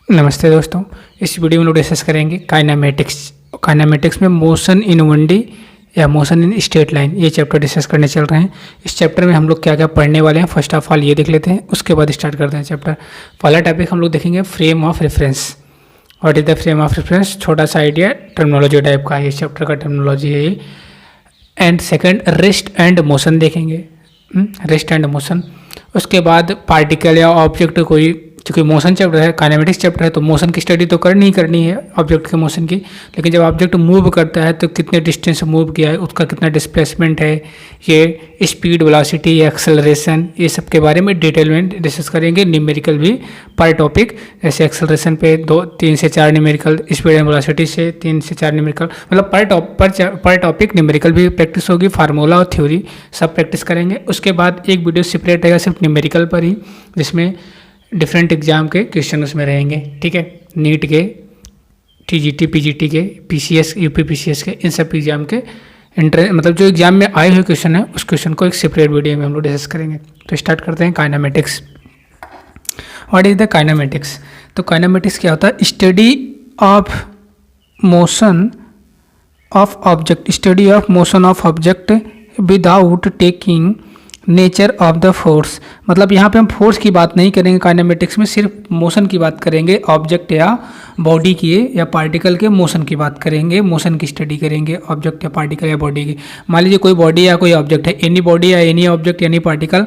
नमस्ते दोस्तों। इस वीडियो में लोग डिस्कस करेंगे काइनेमेटिक्स। काइनेमेटिक्स में मोशन इन 1D या मोशन इन स्ट्रेट लाइन, ये चैप्टर डिस्कस करने चल रहे हैं। इस चैप्टर में हम लोग क्या क्या पढ़ने वाले हैं, फर्स्ट ऑफ ऑल ये देख लेते हैं, उसके बाद स्टार्ट करते हैं चैप्टर। पहला टॉपिक हम लोग देखेंगे frame of reference. What is the frame of reference, छोटा सा आइडिया टर्मिनोलॉजी टाइप का है, इस चैप्टर का टर्मिनोलॉजी है ये। And second rest and motion देखेंगे, रेस्ट एंड मोशन। उसके बाद पार्टिकल या ऑब्जेक्ट कोई, क्योंकि मोशन चैप्टर है, काइनेमेटिक्स चैप्टर है, तो मोशन की स्टडी तो करनी ही करनी है ऑब्जेक्ट के मोशन की। लेकिन जब ऑब्जेक्ट मूव करता है तो कितने डिस्टेंस मूव किया है, उसका कितना डिस्प्लेसमेंट है, ये स्पीड, वेलोसिटी, एक्सेलरेशन, ये सब के बारे में डिटेल में डिस्कस करेंगे। न्यूमेरिकल भी पर टॉपिक, जैसे एक्सेलरेशन पे 3 से 4 न्यूमेरिकल, स्पीड एंड वेलोसिटी से 3 से 4 न्यूमेरिकल, मतलब पर टॉपिक न्यूमेरिकल भी प्रैक्टिस होगी, फार्मूला और थ्योरी सब प्रैक्टिस करेंगे। उसके बाद एक वीडियो सेपरेट रहेगा सिर्फ न्यूमेरिकल पर ही, जिसमें डिफरेंट एग्जाम के क्वेश्चन उसमें रहेंगे। ठीक है, नीट के, टीजीटी, पीजीटी के, पीसीएस, यूपी पीसीएस के, इन सब एग्जाम के मतलब जो एग्जाम में आए हुए क्वेश्चन है, उस क्वेश्चन को एक सेपरेट वीडियो में हम लोग डिस्कस करेंगे। तो स्टार्ट करते हैं kinematics. What is the kinematics? तो काइनेमेटिक्स क्या होता है? Study of motion of object, study of motion of object without taking nature of the force. मतलब यहाँ पे हम फोर्स की बात नहीं करेंगे काइनेमेटिक्स में, सिर्फ मोशन की बात करेंगे, ऑब्जेक्ट या बॉडी की या पार्टिकल के मोशन की बात करेंगे, मोशन की स्टडी करेंगे ऑब्जेक्ट या पार्टिकल या बॉडी की। मान लीजिए कोई बॉडी या कोई ऑब्जेक्ट है, एनी बॉडी या एनी ऑब्जेक्ट एनी पार्टिकल,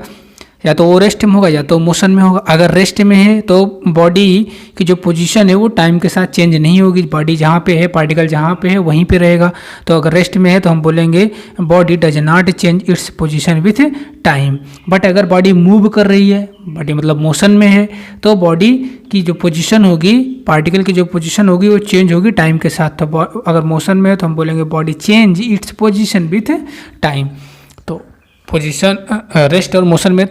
या तो वो रेस्ट में होगा या तो मोशन में होगा। अगर रेस्ट में है तो बॉडी की जो पोजीशन है वो टाइम के साथ चेंज नहीं होगी, बॉडी जहाँ पे है, पार्टिकल जहाँ पे है वहीं पे रहेगा। तो अगर रेस्ट में है तो हम बोलेंगे body does not change its position with time. But अगर बॉडी मूव कर रही है, बॉडी मतलब मोशन में है, तो बॉडी की जो पोजीशन होगी, पार्टिकल की जो पोजीशन होगी वो चेंज होगी टाइम के साथ। तो अगर मोशन में है तो हम बोलेंगे body change its position with time. तो पोजीशन, रेस्ट और मोशन में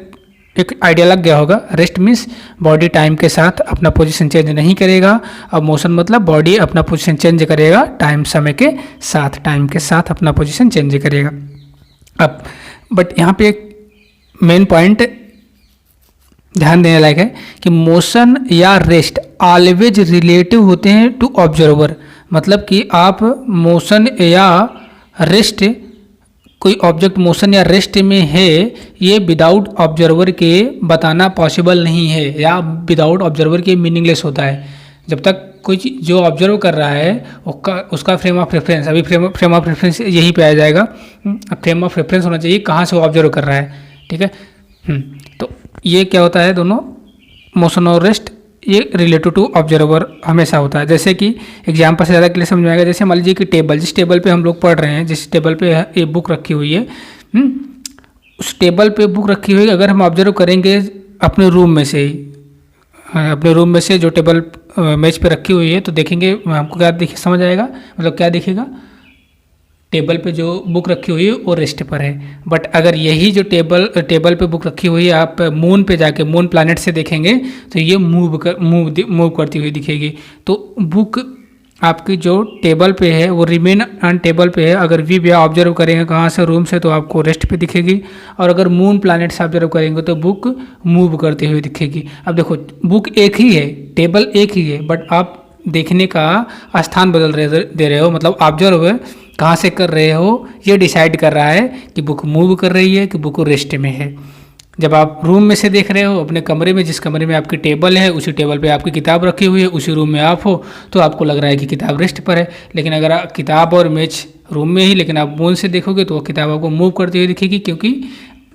एक आइडिया लग गया होगा। रेस्ट मीन्स बॉडी टाइम के साथ अपना पोजीशन चेंज नहीं करेगा, और मोशन मतलब बॉडी अपना पोजीशन चेंज करेगा टाइम, समय के साथ, टाइम के साथ अपना पोजीशन चेंज करेगा। अब बट यहाँ पे एक मेन पॉइंट ध्यान देने लायक है कि मोशन या रेस्ट ऑलवेज रिलेटिव होते हैं टू ऑब्जर्वर। मतलब कि आप मोशन या रेस्ट, कोई ऑब्जेक्ट मोशन या रेस्ट में है, ये विदाउट ऑब्जर्वर के बताना पॉसिबल नहीं है, या विदाउट ऑब्जर्वर के मीनिंगलेस होता है। जब तक कोई जो ऑब्जर्व कर रहा है उसका फ्रेम ऑफ रेफरेंस, अभी फ्रेम ऑफ रेफरेंस यहीं पे आ जाएगा। फ्रेम ऑफ रेफरेंस होना चाहिए कहाँ से वो ऑब्जर्व कर रहा है। ठीक है, तो ये क्या होता है, दोनों मोशन और रेस्ट ये रिलेटेड टू ऑब्जर्वर हमेशा होता है। जैसे कि एग्जाम्पल से ज़्यादा क्लियर समझ में आएगा। जैसे मान लीजिए कि टेबल, जिस टेबल पे हम लोग पढ़ रहे हैं, जिस टेबल पे ये बुक रखी हुई है, उस टेबल पे बुक रखी हुई है, अगर हम ऑब्जर्व करेंगे अपने रूम में से ही, अपने रूम में से जो टेबल मेज पे रखी हुई है, तो देखेंगे हमको क्या समझ आएगा, मतलब क्या दिखेगा, टेबल पे जो बुक रखी हुई है वो रेस्ट पर है। बट अगर यही जो टेबल पे बुक रखी हुई है, आप मून पे जाके, मून प्लैनेट से देखेंगे तो ये मूव करती हुई दिखेगी। तो बुक आपकी जो टेबल पे है वो रिमेन ऑन टेबल पे है। अगर वी भी ऑब्जर्व करेंगे कहाँ से, रूम से, तो आपको रेस्ट पे दिखेगी। और अगर मून प्लैनेट से ऑब्जर्व करेंगे तो बुक मूव करती हुई दिखेगी। अब देखो, बुक एक ही है, टेबल एक ही है, बट आप देखने का स्थान बदल दे रहे हो, मतलब ऑब्जर्व कहाँ से कर रहे हो ये डिसाइड कर रहा है कि बुक मूव कर रही है कि बुक रेस्ट में है। जब आप रूम में से देख रहे हो, अपने कमरे में, जिस कमरे में आपकी टेबल है उसी टेबल पे आपकी किताब रखी हुई है, उसी रूम में आप हो, तो आपको लग रहा है कि किताब रेस्ट पर है। लेकिन अगर किताब और मेज रूम में ही, लेकिन आप मून से देखोगे तो वो किताब आपको मूव करती हुई दिखेगी, क्योंकि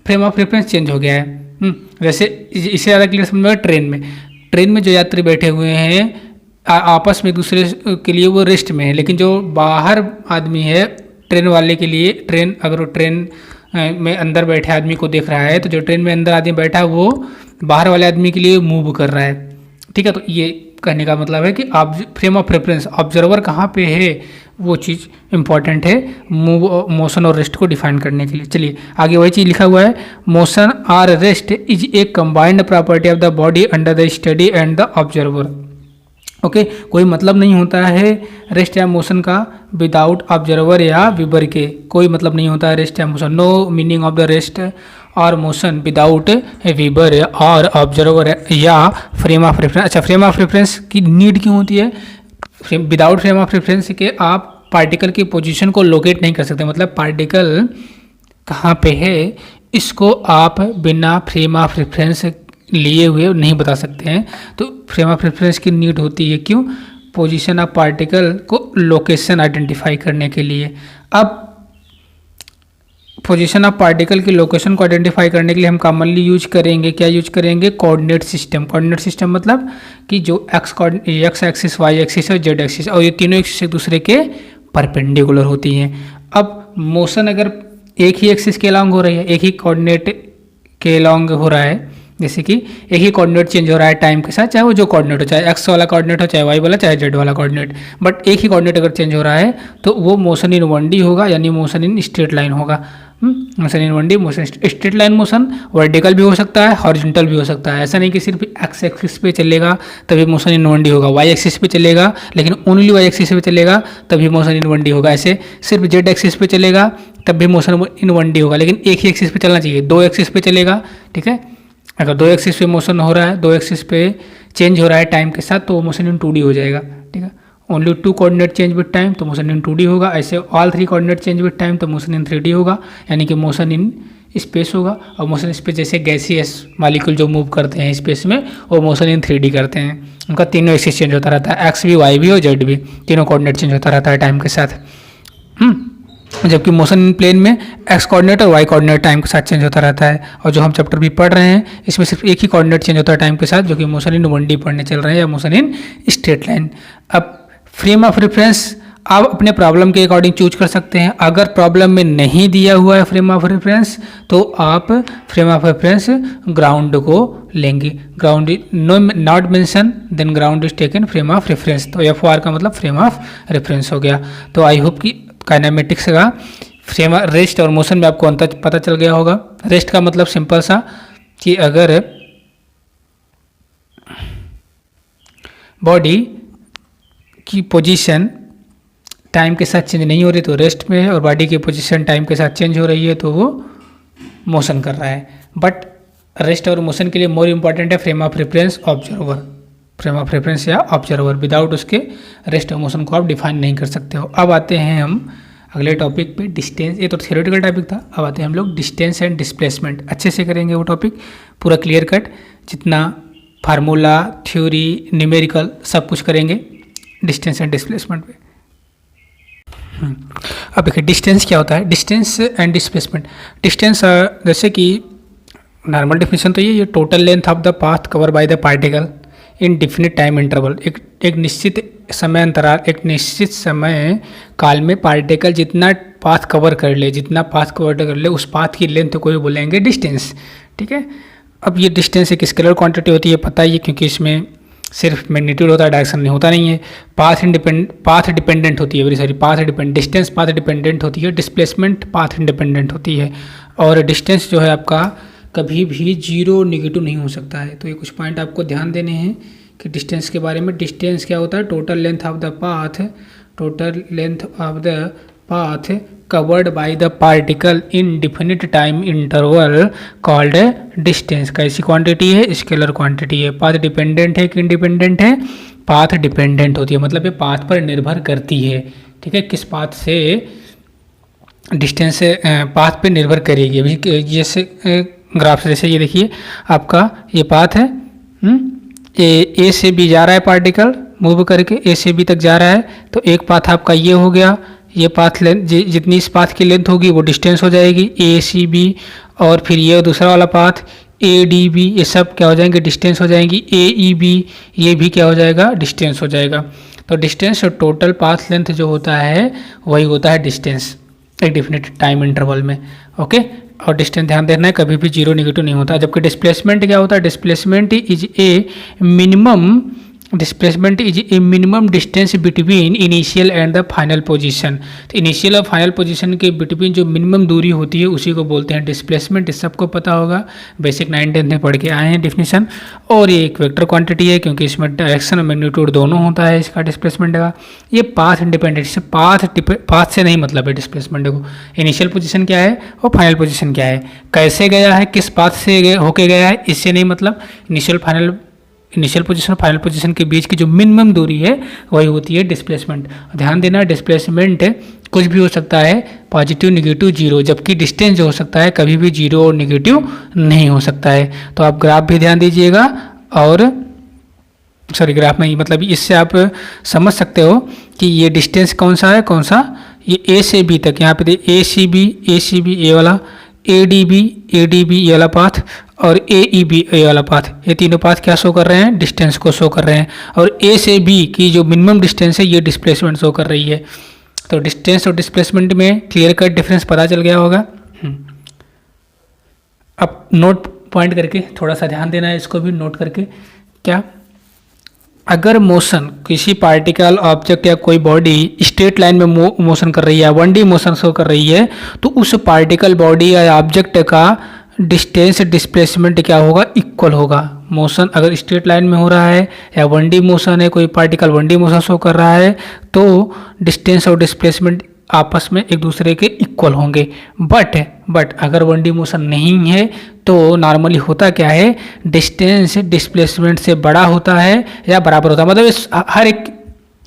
फ्रेम ऑफ रेफरेंस चेंज हो गया है। वैसे इससे ज़्यादा क्लियर समझ में, ट्रेन में जो यात्री बैठे हुए हैं आपस में एक दूसरे के लिए वो रेस्ट में है, लेकिन जो बाहर आदमी है, ट्रेन वाले के लिए, ट्रेन अगर वो ट्रेन में अंदर बैठे आदमी को देख रहा है, तो जो ट्रेन में अंदर आदमी बैठा है वो बाहर वाले आदमी के लिए मूव कर रहा है। ठीक है, तो ये कहने का मतलब है कि फ्रेम ऑफ रेफरेंस, ऑब्जर्वर कहाँ पे है, वो चीज़ इंपॉर्टेंट है मोशन और रेस्ट को डिफाइन करने के लिए। चलिए आगे वही चीज़ लिखा हुआ है, मोशन और rest is a combined property of the body under the study and the observer. Okay कोई मतलब नहीं होता है रेस्ट या मोशन का विदाउट ऑब्जर्वर या व्यूअर के, कोई मतलब नहीं होता है रेस्ट या motion. No meaning of the rest और मोशन विदाउट ए व्यूअर और ऑब्जर्वर या फ्रेम ऑफ रेफरेंस। अच्छा, फ्रेम ऑफ रेफरेंस की नीड क्यों होती है? विदाउट फ्रेम ऑफ रेफरेंस के आप पार्टिकल की पोजीशन को लोकेट नहीं कर सकते, मतलब पार्टिकल कहाँ पे है इसको आप बिना फ्रेम ऑफ रेफरेंस लिए हुए नहीं बता सकते हैं। तो फ्रेम ऑफ रेफरेंस की नीड होती है, क्यों? पोजीशन ऑफ पार्टिकल को लोकेशन आइडेंटिफाई करने के लिए। अब पोजीशन ऑफ पार्टिकल की लोकेशन को आइडेंटिफाई करने के लिए हम कॉमनली यूज करेंगे, क्या यूज करेंगे? Coordinate system. कोऑर्डिनेट सिस्टम मतलब कि जो एक्स एक्सिस, वाई एक्सिस और जेड एक्सिस, और ये तीनों एक्सिस एक दूसरे के परपेंडिकुलर होती हैं। अब मोशन अगर एक ही एक्सिस के अलॉन्ग हो रही है, एक ही कोऑर्डिनेट के अलॉन्ग हो रहा है, जैसे कि एक ही कोऑर्डिनेट चेंज हो रहा है टाइम के साथ, चाहे वो जो कोऑर्डिनेट हो, चाहे एक्स वाला कोऑर्डिनेट हो, चाहे वाई वाला, चाहे जेड वाला कोऑर्डिनेट, बट एक ही कोऑर्डिनेट अगर चेंज हो रहा है तो वो मोशन इन 1D होगा, यानी मोशन इन स्ट्रेट लाइन होगा। Motion in 1D motion, straight line motion vertical भी हो सकता है, हॉरिजॉन्टल भी हो सकता है। ऐसा नहीं कि सिर्फ एक्स एक्सिस पे चलेगा तभी मोशन इन 1D होगा, वाई एक्सिस पे चलेगा लेकिन ओनली वाई एक्सिस पे चलेगा तभी मोशन इन 1D होगा। ऐसे सिर्फ जेड एक्सिस पे चलेगा तब भी मोशन इन 1D होगा, लेकिन एक ही एक्सिस पे चलना चाहिए। दो एक्सिस पे चलेगा, ठीक है, अगर दो एक्सिस पे मोशन हो रहा है, दो एक्सिस पे चेंज हो रहा है टाइम के साथ, तो वो मोशन इन 2D हो जाएगा, ठीक है। Only 2 coordinate change with time तो मोशन इन 2D होगा। ऐसे all 3 coordinate change with time तो मोशन इन 3D होगा, यानी कि मोशन इन स्पेस होगा। और मोशन स्पेस जैसे गैसियस मॉलिक्यूल जो मूव करते हैं स्पेस में, वो मोशन इन 3D करते हैं। उनका तीनों एक्सिस चेंज होता रहता है, एक्स भी, वाई भी और जेड भी, तीनों कोऑर्डिनेट चेंज होता रहता है टाइम के साथ। जबकि मोशन इन प्लेन में एक्स कोऑर्डिनेट और वाई कोऑर्डिनेट टाइम के साथ चेंज होता रहता है। और जो हम चैप्टर भी पढ़ रहे हैं इसमें सिर्फ एक ही कोऑर्डिनेट चेंज होता है टाइम के साथ, जो कि मोशन इन 1D पढ़ने चल रहे हैं, या मोशन इन स्ट्रेट लाइन। अब फ्रेम ऑफ रेफरेंस आप अपने प्रॉब्लम के अकॉर्डिंग चूज कर सकते हैं। अगर प्रॉब्लम में नहीं दिया हुआ है फ्रेम ऑफ रेफरेंस तो आप फ्रेम ऑफ रेफरेंस ग्राउंड को लेंगे। Ground not mention then ground is taken frame of reference, तो FOR का मतलब फ्रेम ऑफ रेफरेंस हो गया। तो आई होप कि काइनेमेटिक्स का फ्रेम रेस्ट और मोशन में आपको अंतर पता चल गया होगा। रेस्ट का मतलब सिंपल सा कि अगर बॉडी की पोजीशन टाइम के साथ चेंज नहीं हो रही तो रेस्ट में है, और बॉडी की पोजीशन टाइम के साथ चेंज हो रही है तो वो मोशन कर रहा है। बट रेस्ट और मोशन के लिए मोर इंपॉर्टेंट है frame of reference, observer, frame of reference या ऑब्जर्वर। विदाउट उसके रेस्ट और मोशन को आप डिफाइन नहीं कर सकते हो। अब आते हैं हम अगले टॉपिक पे, डिस्टेंस। ये तो थ्योरेटिकल टॉपिक था, अब आते हैं हम लोग डिस्टेंस एंड डिस्प्लेसमेंट। अच्छे से करेंगे वो टॉपिक पूरा क्लियर कट, जितना फार्मूला, थ्योरी, न्यूमेरिकल सब कुछ करेंगे डिस्टेंस एंड डिस्प्लेसमेंट पे। अब देखिए डिस्टेंस क्या होता है, डिस्टेंस एंड डिस्प्लेसमेंट। डिस्टेंस जैसे कि नॉर्मल डेफिनेशन तो ये total length of the path cover by the particle in definite time interval. एक निश्चित समय अंतराल, एक निश्चित समय काल में पार्टिकल जितना पाथ कवर कर ले, जितना पाथ कवर कर ले, उस पाथ की लेंथ को ही बोलेंगे डिस्टेंस, ठीक है। अब ये डिस्टेंस एक स्केलर क्वांटिटी होती है, पता ही है, क्योंकि इसमें सिर्फ मैग्नीट्यूड होता है, डायरेक्शन नहीं होता नहीं है। पाथ डिपेंडेंट होती है, very sorry, distance path dependent होती है, डिस्प्लेसमेंट पाथ इंडिपेंडेंट होती है। और डिस्टेंस जो है आपका कभी भी जीरो नेगेटिव नहीं हो सकता है। तो ये कुछ पॉइंट आपको ध्यान देने हैं कि डिस्टेंस के बारे में। डिस्टेंस क्या होता है? Total length of the path, total length of the path covered by the particle in definite time interval called distance. कैसी क्वांटिटी है? स्केलर क्वांटिटी है। पाथ डिपेंडेंट है कि इंडिपेंडेंट है? पाथ डिपेंडेंट होती है, मतलब ये पाथ पर निर्भर करती है, ठीक है। किस पाथ से डिस्टेंस पाथ पे निर्भर करेगी। अभी जैसे ग्राफ से जैसे ये देखिए आपका ये पाथ है, ए से बी जा रहा है पार्टिकल मूव करके, ए से बी तक जा रहा है, तो एक पाथ आपका ये हो गया। ये पाथ लेंथ जितनी इस पाथ की लेंथ होगी वो डिस्टेंस हो जाएगी ACB, और फिर ये दूसरा वाला पाथ ADB, ये सब क्या हो जाएंगे? डिस्टेंस हो जाएंगी। AEB ये भी क्या हो जाएगा? डिस्टेंस हो जाएगा। तो डिस्टेंस और टोटल पाथ लेंथ जो होता है वही होता है डिस्टेंस एक डिफिनिट टाइम इंटरवल में, ओके। और डिस्टेंस ध्यान देना है कभी भी जीरो नेगेटिव नहीं होता। जबकि डिस्प्लेसमेंट क्या होता है? Displacement is a minimum displacement is a minimum distance between initial and the final position. तो इनिशियल और फाइनल पोजीशन के बिटवीन जो मिनिमम दूरी होती है उसी को बोलते हैं डिस्प्लेसमेंट। इस सबको पता होगा, बेसिक 9th-10th में पढ़ के आए हैं डेफिनेशन। और ये एक वेक्टर क्वांटिटी है क्योंकि इसमें डायरेक्शन और मैग्नीट्यूड दोनों होता है इसका डिस्प्लेसमेंट का। ये पाथ इंडिपेंडेंट, इससे पाथ से नहीं मतलब है डिस्प्लेसमेंट को। इनिशियल पोजीशन क्या है और फाइनल पोजीशन क्या है, कैसे गया है, किस पाथ से होके गया है, इससे नहीं मतलब। इनिशियल पोजीशन और फाइनल पोजीशन के बीच की जो मिनिमम दूरी है वही होती है डिस्प्लेसमेंट। ध्यान देना, डिस्प्लेसमेंट कुछ भी हो सकता है, पॉजिटिव, नेगेटिव, जीरो, जबकि डिस्टेंस जो हो सकता है कभी भी जीरो और नेगेटिव नहीं हो सकता है। तो आप ग्राफ भी ध्यान दीजिएगा और ग्राफ में मतलब इससे आप समझ सकते हो कि ये डिस्टेंस कौन सा है, कौन सा, ये ए से बी तक, यहाँ पे ए सी बी ए वाला, ए डी बी ये वाला पाथ और ए ई बी ए वाला पाथ, ये तीनों पाथ क्या शो कर रहे हैं, डिस्टेंस को शो कर रहे हैं। और ए से बी की जो मिनिमम डिस्टेंस है ये डिस्प्लेसमेंट शो कर रही है। तो डिस्टेंस और डिस्प्लेसमेंट में क्लियर कट डिफरेंस पता चल गया होगा। अब नोट पॉइंट करके थोड़ा सा ध्यान देना है, इसको भी नोट करके। क्या, अगर मोशन किसी पार्टिकल, ऑब्जेक्ट या कोई बॉडी स्ट्रेट लाइन में मोशन कर रही है, 1D मोशन शो कर रही है, तो उस पार्टिकल, बॉडी या ऑब्जेक्ट का डिस्टेंस डिस्प्लेसमेंट क्या होगा, इक्वल होगा। मोशन अगर स्ट्रेट लाइन में हो रहा है या 1D मोशन है, कोई पार्टिकल 1D मोशन शो कर रहा है, तो डिस्टेंस और डिस्प्लेसमेंट आपस में एक दूसरे के इक्वल होंगे। बट अगर 1D मोशन नहीं है तो नॉर्मली होता क्या है, डिस्टेंस डिस्प्लेसमेंट से बड़ा होता है या बराबर होता है। मतलब हर एक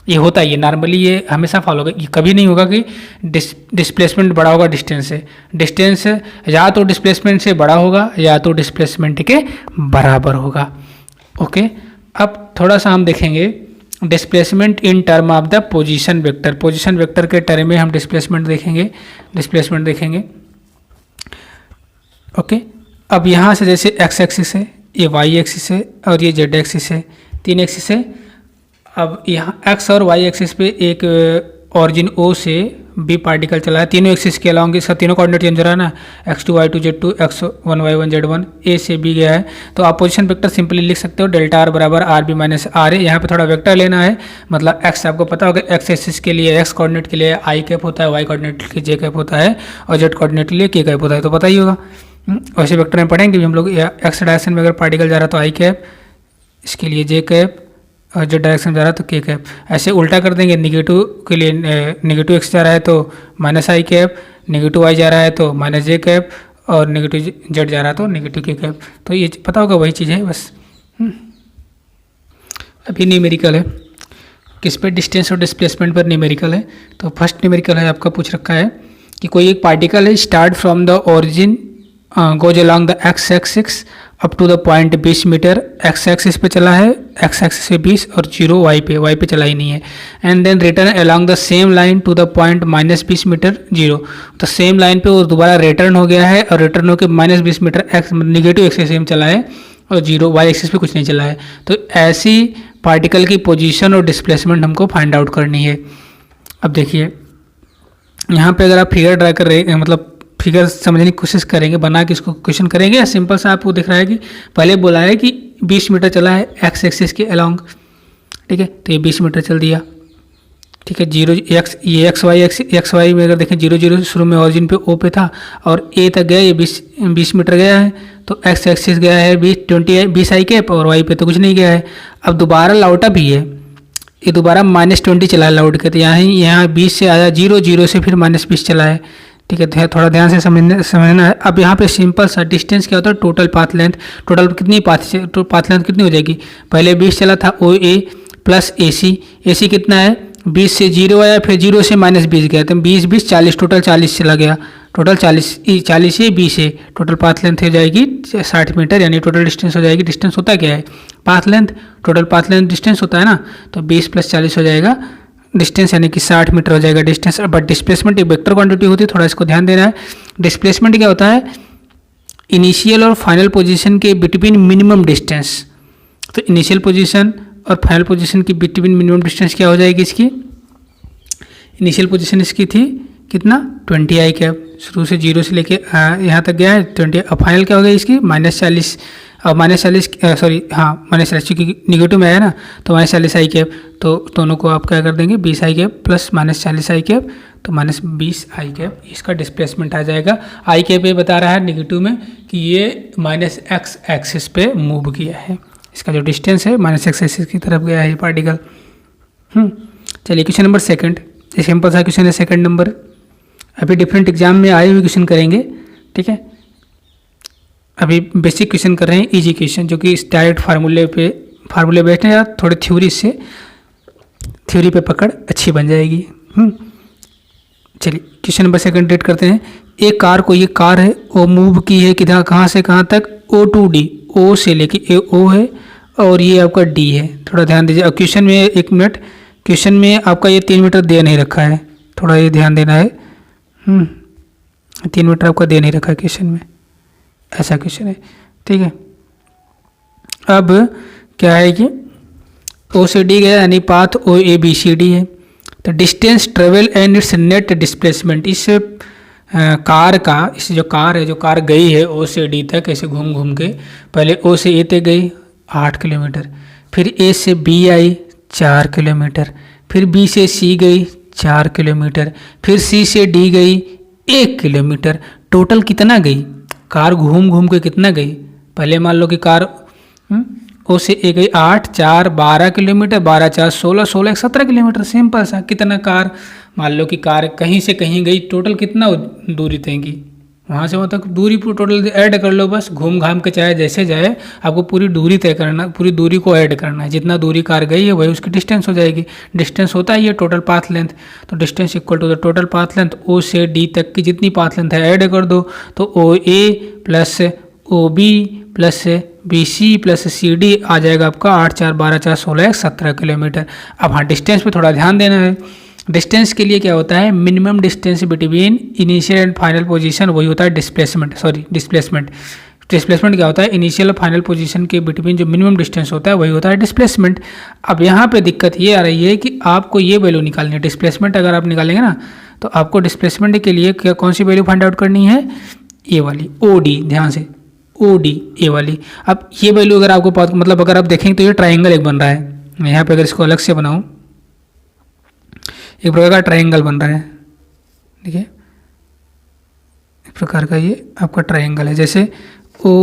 ये होता है, ये नॉर्मली ये हमेशा फॉलो होगा। ये कभी नहीं होगा कि डिस्प्लेसमेंट बड़ा होगा डिस्टेंस से। डिस्टेंस या तो डिस्प्लेसमेंट से बड़ा होगा या तो डिस्प्लेसमेंट के बराबर होगा। ओके, अब थोड़ा सा हम देखेंगे displacement in term of the position vector. Position vector के टर्म में हम डिस्प्लेसमेंट देखेंगे। ओके, अब यहाँ से जैसे एक्स एक्सिस है, ये वाई एक्सिस है और ये जेड एक्सिस है, 3 एक्सिस है। अब यहाँ एक्स और वाई एक्सिस पे एक ऑरिजिन ओ से बी पार्टिकल चला है, तीनों एक्सिस के अलाउंग इसका तीनों कोऑर्डिनेट चेंज हो रहा है ना, x2 y2 z2 x1 y1 z1, ए से बी गया है। तो आप पोजीशन वेक्टर सिंपली लिख सकते हो डेल्टा आर बराबर R B minus R A. यहाँ पे थोड़ा वेक्टर लेना है, मतलब x आपको पता होगा, एक्स एक्सिस के लिए x कोऑर्डिनेट के लिए आई कैप होता है, y कोऑर्डिनेट के जे कैप होता है और z कोऑर्डिनेट के लिए के कैप होता है, तो पता ही होगा। वैसे वेक्टर में पढ़ेंगे हम लोग, एक्स डायरेक्शन में अगर पार्टिकल जा रहा है तो आई कैप, इसके लिए जे कैप, और जो डायरेक्शन जा रहा है तो के कैप। ऐसे उल्टा कर देंगे, निगेटिव के लिए नेगेटिव एक्स जा रहा है तो माइनस आई कैप, नेगेटिव वाई जा रहा है तो माइनस जे कैप और नेगेटिव जेड जा रहा है तो नेगेटिव के कैप। तो ये पता होगा वही चीज़ है बस। अभी न्यूमेरिकल है, किस पे, डिस्टेंस और डिस्प्लेसमेंट पर न्यूमेरिकल है। तो फर्स्ट न्यूमेरिकल है आपका पूछ रखा है कि कोई एक पार्टिकल है, start from the origin goes along the x axis up to the point 20 metre. X axis पे चला है, एक्स एक्सिस पे 20 और 0 वाई पे चला ही नहीं है। And then return along the same line to the point -20 metre 0। तो सेम लाइन पे वो दोबारा रिटर्न हो गया है और रिटर्न होकर -20 मीटर एक्स निगेटिव एक्सिस में चला है और 0 वाई एक्सिस पे कुछ नहीं चला है। तो ऐसी पार्टिकल की पोजीशन और डिस्प्लेसमेंट हमको फाइंड आउट करनी है। अब देखिए यहाँ पे अगर आप फिगर ड्रा कर रहे हैं, मतलब फिगर समझने की कोशिश करेंगे, बना के इसको क्वेश्चन करेंगे, या सिंपल सा आपको दिख रहा है कि पहले बोला है कि 20 मीटर चला है एक्स एक्सिस के अलॉन्ग, ठीक है, तो ये 20 मीटर चल दिया, ठीक है। 0 एक्स, ये एक्स वाई में अगर देखें 0 0 शुरू में ऑरिजिन पे ओ पे था और ए तक गया, ये 20 मीटर गया है, तो एक्स एक्सिस गया है 20 आई कैप और वाई पे तो कुछ नहीं गया है। अब दोबारा लौटा भी है, ये दोबारा -20 चला है लौट के, तो यहाँ 20 से आया 0 से फिर -20 चला है, ठीक है। थोड़ा ध्यान से समझना है। अब यहाँ पे सिंपल सा डिस्टेंस क्या होता है, टोटल पाथ लेंथ, टोटल कितनी पाथ लेंथ कितनी हो जाएगी, पहले 20 चला था ओ ए प्लस ए सी कितना है 20 से 0 आया, फिर 0 से -20 गया, तो 20 20 40, टोटल 40 चला गया, टोटल 40 से 20 है, टोटल पाथ लेंथ हो जाएगी 60 मीटर, यानी टोटल डिस्टेंस हो जाएगी। डिस्टेंस होता क्या है, path length, total path length distance होता है ना, तो 20 + 40 हो जाएगा डिस्टेंस, यानी कि 60 मीटर हो जाएगा डिस्टेंस। बट डिस्प्लेसमेंट एक वेक्टर क्वांटिटी होती है, थोड़ा इसको ध्यान देना है। डिस्प्लेसमेंट क्या होता है, इनिशियल और फाइनल पोजीशन के बिटवीन मिनिमम डिस्टेंस। तो इनिशियल पोजीशन और फाइनल पोजीशन की बिटवीन मिनिमम डिस्टेंस क्या हो जाएगी इसकी, इनिशियल पोजीशन इसकी थी कितना 20 आई कैप, शुरू से 0 से लेके यहाँ तक गया है 20, और फाइनल क्या हो गया इसकी -40, और -40 सॉरी हाँ माइनस 40 क्योंकि निगेटिव में आया ना, तो माइनस 40 आई कैप, तो दोनों को आप क्या कर देंगे 20 आई कैप प्लस माइनस 40 आई कैप, तो माइनस 20 आई कैप इसका डिस्प्लेसमेंट आ जाएगा। आई कैप ये बता रहा है निगेटिव में कि ये माइनस एक्स एक्सिस पे मूव किया है, इसका जो डिस्टेंस है माइनस एक्स एक्सिस की तरफ गया है ये पार्टिकल। चलिए क्वेश्चन नंबर सेकंड, ये सिंपल सा क्वेश्चन है सेकंड नंबर। अभी डिफरेंट एग्जाम में आए हुए क्वेश्चन करेंगे, ठीक है। अभी बेसिक क्वेश्चन कर रहे हैं, इजी क्वेश्चन जो कि डायरेक्ट फार्मूले बेस्ड है, या थोड़ी थ्योरी से थ्योरी पे पकड़ अच्छी बन जाएगी। चलिए क्वेश्चन नंबर सेकंड रेड करते हैं। एक कार को, ये कार है वो मूव की है किधर, कहाँ से कहाँ तक, O to D, O से लेके ए O है और ये आपका D है। थोड़ा ध्यान दीजिए। अब क्वेश्चन में 1 मिनट, क्वेश्चन में आपका ये 3 मीटर दे नहीं रखा है, थोड़ा ये ध्यान देना है। 3 मीटर आपका दे नहीं रखा है क्वेश्चन में, ऐसा क्वेश्चन है, ठीक है। अब क्या है कि O से D गया यानी पाथ OABCD है, तो distance travel and it's net displacement, इस कार का, इस जो कार गई है O से D तक ऐसे घूम घूम के, पहले O से A तक गई 8 किलोमीटर, फिर A से B आई 4 किलोमीटर, फिर B से C गई 4 किलोमीटर, फिर C से D गई 1 किलोमीटर। टोटल कितना गई कार, घूम घूम के कितना गई, पहले मान लो कि कार O से A गई 8 4 12 किलोमीटर, 12 4 16 16 1 17 किलोमीटर। सिंपल सा, कितना कार, मान लो कि कार कहीं से कहीं गई, टोटल कितना दूरी तयगी, वहाँ से वहाँ तक दूरी टोटल ऐड कर लो, बस घूम घाम के चाहे जैसे जाए, आपको पूरी दूरी तय करना, पूरी दूरी को ऐड करना है। जितना दूरी कार गई है वही उसकी डिस्टेंस हो जाएगी। डिस्टेंस होता है ये टोटल पाथ लेंथ, तो distance equal to the total path length. O से D तक की जितनी पाथ लेंथ है ऐड कर दो, तो OA plus OB plus BC plus CD आ जाएगा आपका 8 4 12 4 16 17 किलोमीटर। अब हाँ डिस्टेंस पे थोड़ा ध्यान देना है। डिस्टेंस के लिए क्या होता है, minimum distance between initial and final position, वही होता है डिस्प्लेसमेंट। डिस्प्लेसमेंट क्या होता है, इनिशियल और फाइनल पोजीशन के बिटवीन जो मिनिमम डिस्टेंस होता है वही होता है डिस्प्लेसमेंट। अब यहाँ पे दिक्कत ये आ रही है कि आपको ये वैल्यू निकालनी है। डिस्प्लेसमेंट अगर आप निकालेंगे ना, तो आपको डिस्प्लेसमेंट के लिए क्या कौन सी वैल्यू फाइंड आउट करनी है, ये वाली OD, ध्यान से OD ये वाली। अब ये वैल्यू अगर आपको मतलब अगर आप देखेंगे तो ये ट्राइंगल एक बन रहा है, मैं यहाँ पे अगर इसको अलग से बनाऊँ, एक प्रकार का ट्राइंगल बन रहा है, ठीक है, एक प्रकार का ये आपका ट्राइंगल है। जैसे O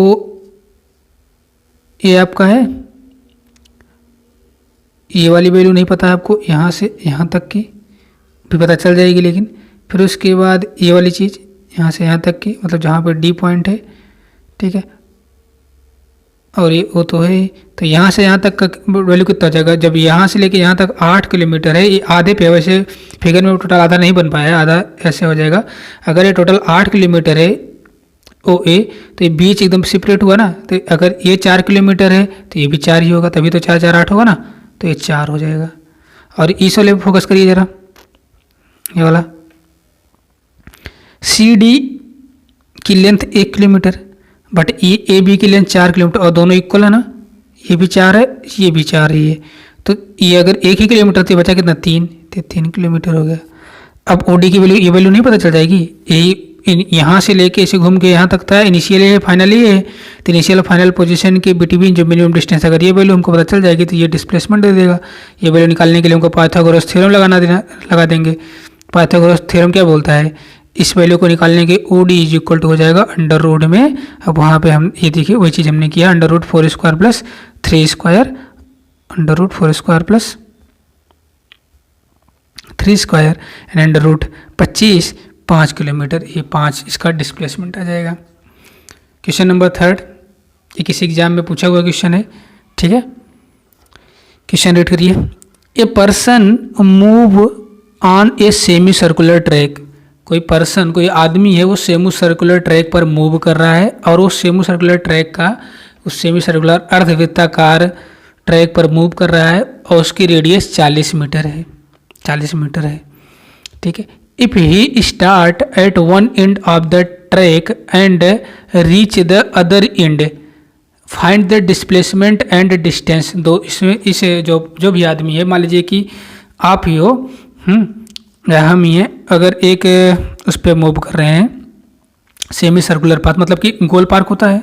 ये आपका है, ये वाली वैल्यू नहीं पता है आपको, यहाँ से यहाँ तक की भी पता चल जाएगी, लेकिन फिर उसके बाद ये वाली चीज़ यहाँ से यहाँ तक की, मतलब जहाँ पे D पॉइंट है, ठीक है, और ये O तो है, तो यहाँ से यहाँ तक का वैल्यू कितना जाएगा, जब यहाँ से लेके यहाँ तक 8 किलोमीटर है, ये आधे पे, वैसे फिगर में टोटल आधा नहीं बन पाया, आधा ऐसे हो जाएगा। अगर ये टोटल 8 किलोमीटर है OA, तो ये बीच एकदम सेपरेट हुआ ना, तो अगर ये 4 किलोमीटर है तो ये भी 4 ही होगा, तभी तो 4 4 8 होगा ना, तो ये 4 हो जाएगा। और इस वाले पर फोकस करिए ज़रा, ये वाला CD की लेंथ 1 किलोमीटर, बट ये AB की लेंथ 4 किलोमीटर, और दोनों इक्वल है ना, ये भी 4 है, ये भी 4 ही है, तो ये अगर 1 ही किलोमीटर थी, बचा कितना 3, तो 3 किलोमीटर हो गया। अब OD की वैल्यू, ये वैल्यू नहीं पता चल जाएगी, यही यहाँ से लेके इसे घूम के यहाँ तक था, इनिशियल है फाइनल ये है, तो इनिशियल और फाइनल पोजीशन के बिटवीन जो मिनिमम डिस्टेंस, अगर ये वैल्यू हमको पता चल जाएगी तो ये डिस्प्लेसमेंट दे देगा। ये वैल्यू निकालने के लिए हमको पाइथागोरस थ्योरम लगा देंगे। पाइथागोरस थ्योरम क्या बोलता है, इस वैल्यू को निकालने के OD इज इक्वल टू हो जाएगा अंडर रूट में, अब वहाँ पे हम ये देखिए वही चीज़ हमने किया, under root 4 square plus 3 square, under root 4 square plus 3 square and under root 25 5 kilometre, ये 5 इसका डिस्प्लेसमेंट आ जाएगा। क्वेश्चन नंबर थर्ड, ये किसी एग्जाम में पूछा हुआ क्वेश्चन है, ठीक है। क्वेश्चन रीड करिए। A person move on a semi circular track, कोई पर्सन, कोई आदमी है वो सेमी सर्कुलर ट्रैक पर मूव कर रहा है, और वो सेमी सर्कुलर ट्रैक का, उस सेमी सर्कुलर अर्धवृत्ताकार ट्रैक पर मूव कर रहा है, और उसकी रेडियस 40 मीटर है, 40 मीटर है, ठीक है। If he start at one end of the track and reach the other and, find the displacement and distance. दो इसमें इस जो भी आदमी है, मान लीजिए कि आप ही हो, हम ही हैं, अगर एक उस पर मूव कर रहे हैं सेमी सर्कुलर पाथ, मतलब कि गोल पार्क होता है,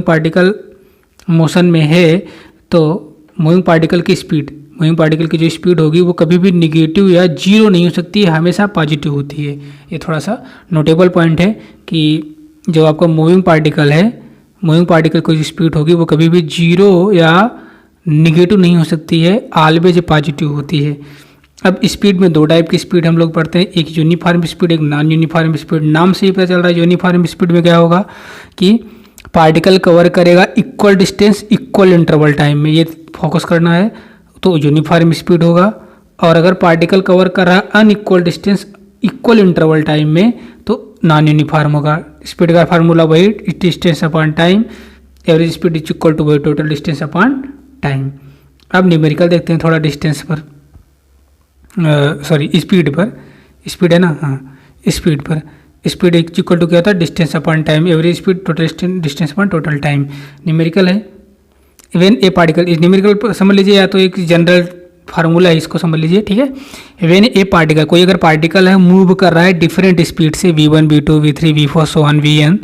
मूविंग पार्टिकल मोशन में है तो मूविंग पार्टिकल की जो स्पीड होगी वो कभी भी निगेटिव या जीरो नहीं हो सकती है, हमेशा पॉजिटिव होती है। ये थोड़ा सा नोटेबल पॉइंट है कि जो आपका मूविंग पार्टिकल की जो स्पीड होगी वो कभी भी जीरो या निगेटिव नहीं हो सकती है, ऑलवेज पॉजिटिव होती है। अब स्पीड में दो टाइप की स्पीड हम लोग पढ़ते हैं, एक यूनिफॉर्म स्पीड, एक नॉन यूनिफॉर्म स्पीड। नाम से ही पता चल रहा है यूनिफॉर्म स्पीड में क्या होगा कि पार्टिकल कवर करेगा equal distance equal interval time में, ये फोकस करना है, तो यूनिफॉर्म स्पीड होगा। और अगर पार्टिकल कवर कर रहा है unequal distance equal interval time में तो नॉन यूनिफॉर्म होगा। स्पीड का फार्मूला वही, distance upon time, average speed is equal to वही टोटल डिस्टेंस अपॉन टाइम। अब न्यूमेरिकल देखते हैं थोड़ा डिस्टेंस पर, सॉरी स्पीड पर, स्पीड है ना, हाँ स्पीड पर। स्पीड इक्वल टू क्या होता है, distance upon time, average speed total distance upon total time. Numerical है व्हेन ए पार्टिकल, इस न्यूमेरिकल समझ लीजिए या तो एक जनरल फार्मूला है, इसको समझ लीजिए, ठीक है। व्हेन ए पार्टिकल, कोई अगर पार्टिकल है मूव कर रहा है डिफरेंट स्पीड से, v1 v2 v3 v4 so on vn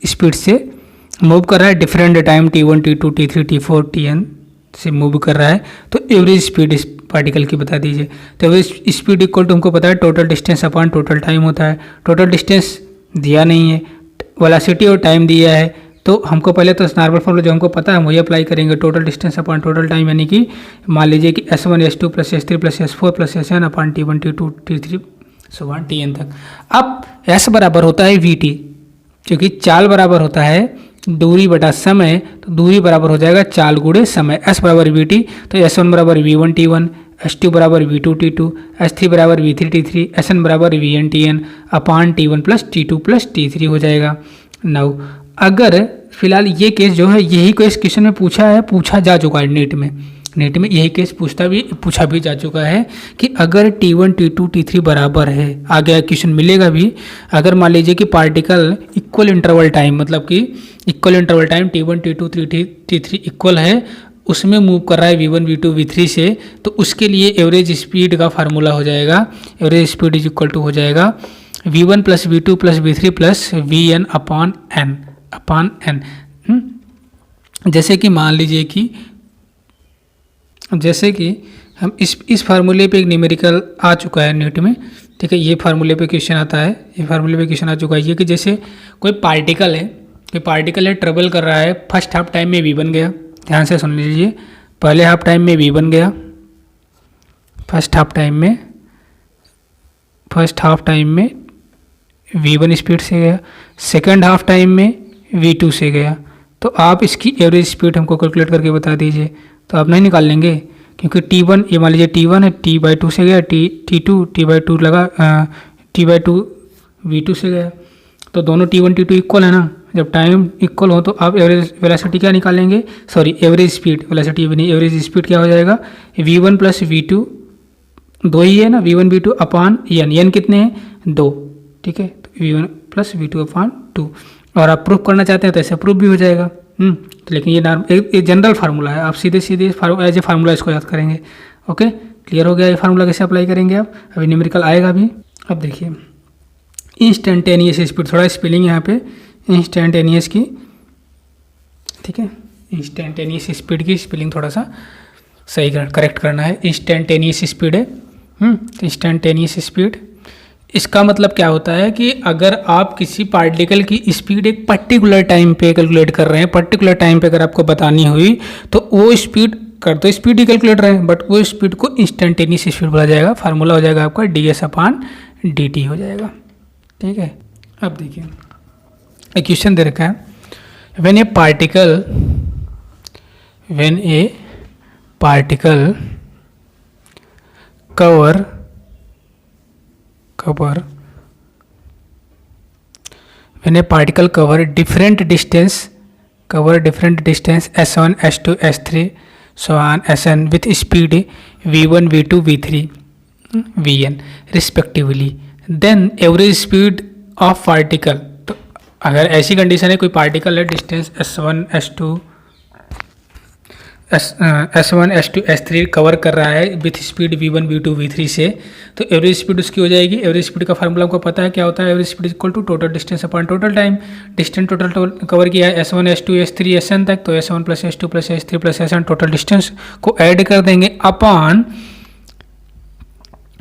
speed से मूव कर रहा है different time, t1 t2 t3 t4 tn से मूव कर रहा है, तो एवरेज स्पीड इस पार्टिकल की बता दीजिए। तो एवरेज स्पीड इक्वल टू हमको पता है total distance upon total time होता है। टोटल डिस्टेंस दिया नहीं है, वेलोसिटी और टाइम दिया है, तो हमको पहले तो नॉर्मल फॉर्मूला जो हमको पता है वही अप्लाई करेंगे, total distance upon total time, यानी कि मान लीजिए कि s1 s2 plus s3 plus s4 plus sn upon t1 t2 t3 so on tn तक। अब s बराबर होता है vt, क्योंकि चाल बराबर होता है दूरी बटा समय, तो दूरी बराबर हो जाएगा चाल गुणे समय। s बराबर vt, तो s1 बराबर v1 t1, s2 बराबर v2 t2, s3 बराबर v3 t3, sn बराबर vn tn upon t1 plus t2 plus t3 हो जाएगा। नाउ अगर फिलहाल ये केस जो है यही केस क्वेश्चन में पूछा जा चुका है नेट में यही केस पूछा भी जा चुका है कि अगर T1 T2 T3 बराबर है, आगे क्वेश्चन मिलेगा भी, अगर मान लीजिए कि पार्टिकल इक्वल इंटरवल टाइम, मतलब कि equal interval time T1 T2 T3 equal है, उसमें मूव कर रहा है V1 V2 V3 से, तो उसके लिए एवरेज स्पीड का फार्मूला हो जाएगा, average speed is equal to हो जाएगा V1 plus V2 plus V3 plus Vn upon n। जैसे कि मान लीजिए कि हम इस फार्मूले पे एक न्यूमेरिकल आ चुका है नेट में, ठीक है, ये फार्मूले पे क्वेश्चन आता है, ये फार्मूले पे क्वेश्चन आ चुका है ये कि जैसे कोई पार्टिकल है ट्रेवल कर रहा है, फर्स्ट हाफ टाइम में V1 गया, ध्यान से सुन लीजिए, पहले हाफ टाइम में V1 गया, फर्स्ट हाफ टाइम में V1 स्पीड से गया, सेकंड हाफ टाइम में V2 से गया। तो आप इसकी एवरेज स्पीड हमको कैलकुलेट करके बता दीजिए। तो आप नहीं निकाल लेंगे, क्योंकि T1, ये मान लीजिए T1 है, T/2 से गया, T2 T/2 लगा, T/2 V2 से गया, तो दोनों T1 T2 इक्वल है ना। जब टाइम इक्वल हो तो आप एवरेज वेलोसिटी क्या निकालेंगे, सॉरी एवरेज स्पीड, वेलोसिटी भी नहीं, एवरेज स्पीड क्या हो जाएगा, V1 प्लस V2, दो ही है ना, V1 V2 अपॉन n कितने हैं, 2, ठीक है, तो V1 प्लस V2 अपॉन 2। और आप प्रूफ करना चाहते हैं तो ऐसे प्रूफ भी हो जाएगा। तो लेकिन ये एक जनरल फार्मूला है, आप सीधे एज ए फार्मूला इसको याद करेंगे। ओके, क्लियर हो गया ये फार्मूला कैसे अप्लाई करेंगे आप, अभी न्यूमेरिकल आएगा भी। अब देखिए इंस्टेंटेनियस स्पीड, थोड़ा स्पेलिंग यहाँ पे इंस्टेंटेनियस की, ठीक है, इंस्टेंटेनियस स्पीड की स्पेलिंग थोड़ा सा सही करेक्ट करना है। इंस्टेंटेनियस स्पीड है, इंस्टेंटेनियस स्पीड, इसका मतलब क्या होता है कि अगर आप किसी पार्टिकल की स्पीड एक पर्टिकुलर टाइम पे कैलकुलेट कर रहे हैं, पर्टिकुलर टाइम पे अगर आपको बतानी हुई तो वो स्पीड कर तो स्पीड ही कैलकुलेट रहे हैं, बट वो स्पीड को इंस्टेंटेनियस स्पीड बोला जाएगा। फार्मूला हो जाएगा आपका ds/dt हो जाएगा, ठीक है। अब देखिए एक क्वेश्चन दे रखा है, when A particle cover when a particle cover different distance s1 s2 s3 so on sn with speed v1 v2 v3 vn respectively, then average speed of particle। तो अगर ऐसी कंडीशन है, कोई पार्टिकल है, distance s1 s2 s3 cover कर रहा है with speed v1 v2 v3 से, तो एवरेज स्पीड उसकी हो जाएगी। एवरेज स्पीड का फार्मूला आपको पता है क्या होता है, average speed equal to total distance upon total time. Distance total cover किया है s1 s2 s3 sn तक, तो s1 plus s2 plus s3 plus sn total distance को ऐड कर देंगे अपॉन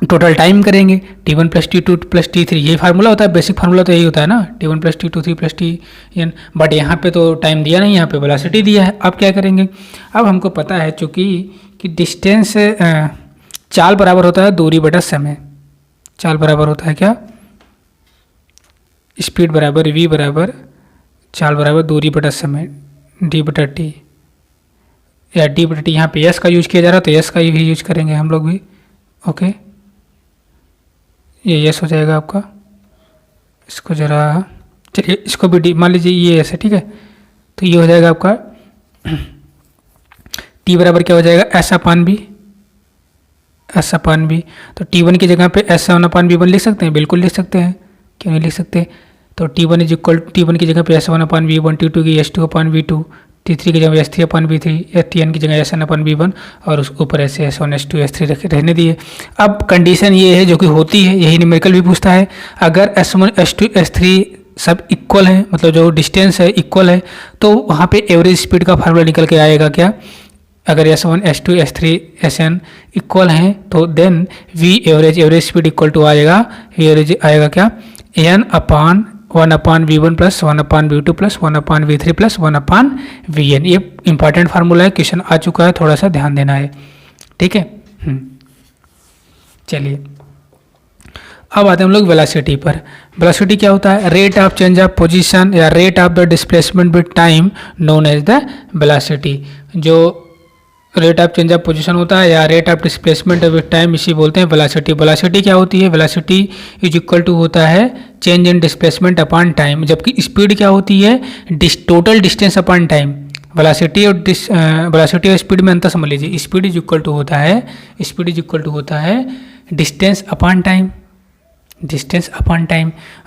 टोटल टाइम करेंगे, T1 plus T2 plus T3, यही formula होता है, बेसिक फार्मूला तो यही होता है ना, T1 plus T2 3 plus Tn। But यहाँ पे तो टाइम दिया नहीं, यहाँ पे वेलोसिटी दिया है। अब क्या करेंगे, अब हमको पता है चूँकि कि डिस्टेंस चाल बराबर होता है दूरी बटा समय, चाल बराबर होता है क्या, स्पीड बराबर v बराबर चाल बराबर दूरी बटा समय d/t, या d/t, यहाँ पे s का यूज किया जा रहा है तो s का भी यूज करेंगे हम लोग भी। ओके, ये यस हो जाएगा आपका, इसको ज़रा चलिए इसको भी डी मान लीजिए, ये ऐसे, ठीक है, तो ये हो जाएगा आपका टी बराबर क्या हो जाएगा s/v, तो T1 की जगह पे s1/v1 लिख सकते हैं, बिल्कुल लिख सकते हैं, क्यों नहीं लिख सकते। तो T1 की जगह पे s1/v1, T2 की s2/v2, T3 की जगह s3/v3, Tn की जगह sn/v1, और उस ऊपर ऐसे s1 s2 s3 रहने दिए। अब कंडीशन ये है जो कि होती है, यही न्यूमेरिकल भी पूछता है, अगर s1 s2 s3 सब इक्वल है, मतलब जो डिस्टेंस है इक्वल है, तो वहाँ पे एवरेज स्पीड का फार्मूला निकल के आएगा क्या, अगर s1 s2 s3 sn equal हैं तो then v average speed equal to आएगा, एवरेज आएगा क्या, n/1/v1 plus 1/v2 plus 1/v3 plus 1/vn। ये इंपॉर्टेंट फार्मूला है, क्वेश्चन आ चुका है, थोड़ा सा ध्यान देना है, ठीक है। चलिए अब आते हैं हम लोग वेलोसिटी पर। वेलोसिटी क्या होता है, rate of change of position या rate of the displacement with time known as the velocity. जो rate of change of position होता है या rate of displacement with time, इसी बोलते हैं वेलोसिटी। वेलोसिटी क्या होती है? वेलोसिटी इज इक्वल टू होता है change in displacement upon time, जबकि स्पीड क्या होती है? Total distance upon time. Velocity और स्पीड में अंतर समझ लीजिए। स्पीड इज इक्वल टू होता है डिस्टेंस अपॉन टाइम,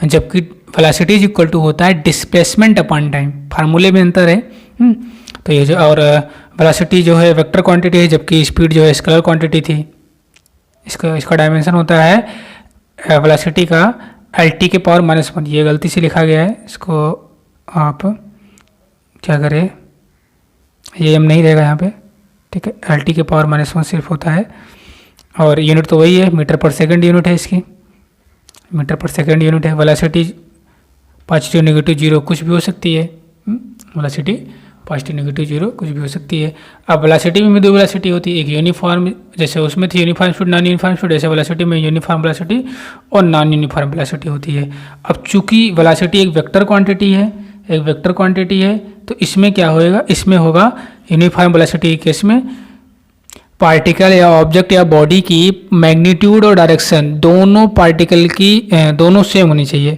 जबकि वेलोसिटी इज इक्वल टू होता है डिस्प्लेसमेंट अपॉन टाइम। फार्मूले में अंतर है। तो ये जो, और वेलोसिटी जो है वेक्टर क्वांटिटी है, जबकि स्पीड जो है स्केलर क्वांटिटी थी। इसका डायमेंशन होता है वेलोसिटी का lt के पावर -1। ये गलती से लिखा गया है, इसको आप क्या करें, ये m नहीं रहेगा यहाँ पे, ठीक है। lt के पावर -1 सिर्फ होता है, और यूनिट तो वही है, मीटर पर सेकंड यूनिट है इसकी, मीटर पर सेकंड यूनिट है। वेलोसिटी पॉजिटिव नेगेटिव जीरो कुछ भी हो सकती है। वेलोसिटी पॉजिटिव नेगेटिव जीरो कुछ भी हो सकती है। अब वेलोसिटी में दो वेलोसिटी होती है, एक यूनिफॉर्म, जैसे उसमें थी uniform speed non uniform speed, ऐसे वेलोसिटी में यूनिफॉर्म वेलोसिटी और नॉन यूनिफॉर्म वेलोसिटी होती है। अब चूंकि वेलोसिटी एक वेक्टर क्वांटिटी है, तो इसमें क्या होएगा? इसमें होगा यूनिफॉर्म वेलोसिटी के केस में पार्टिकल या ऑब्जेक्ट या बॉडी की मैग्नीट्यूड और डायरेक्शन दोनों पार्टिकल की दोनों सेम होनी चाहिए।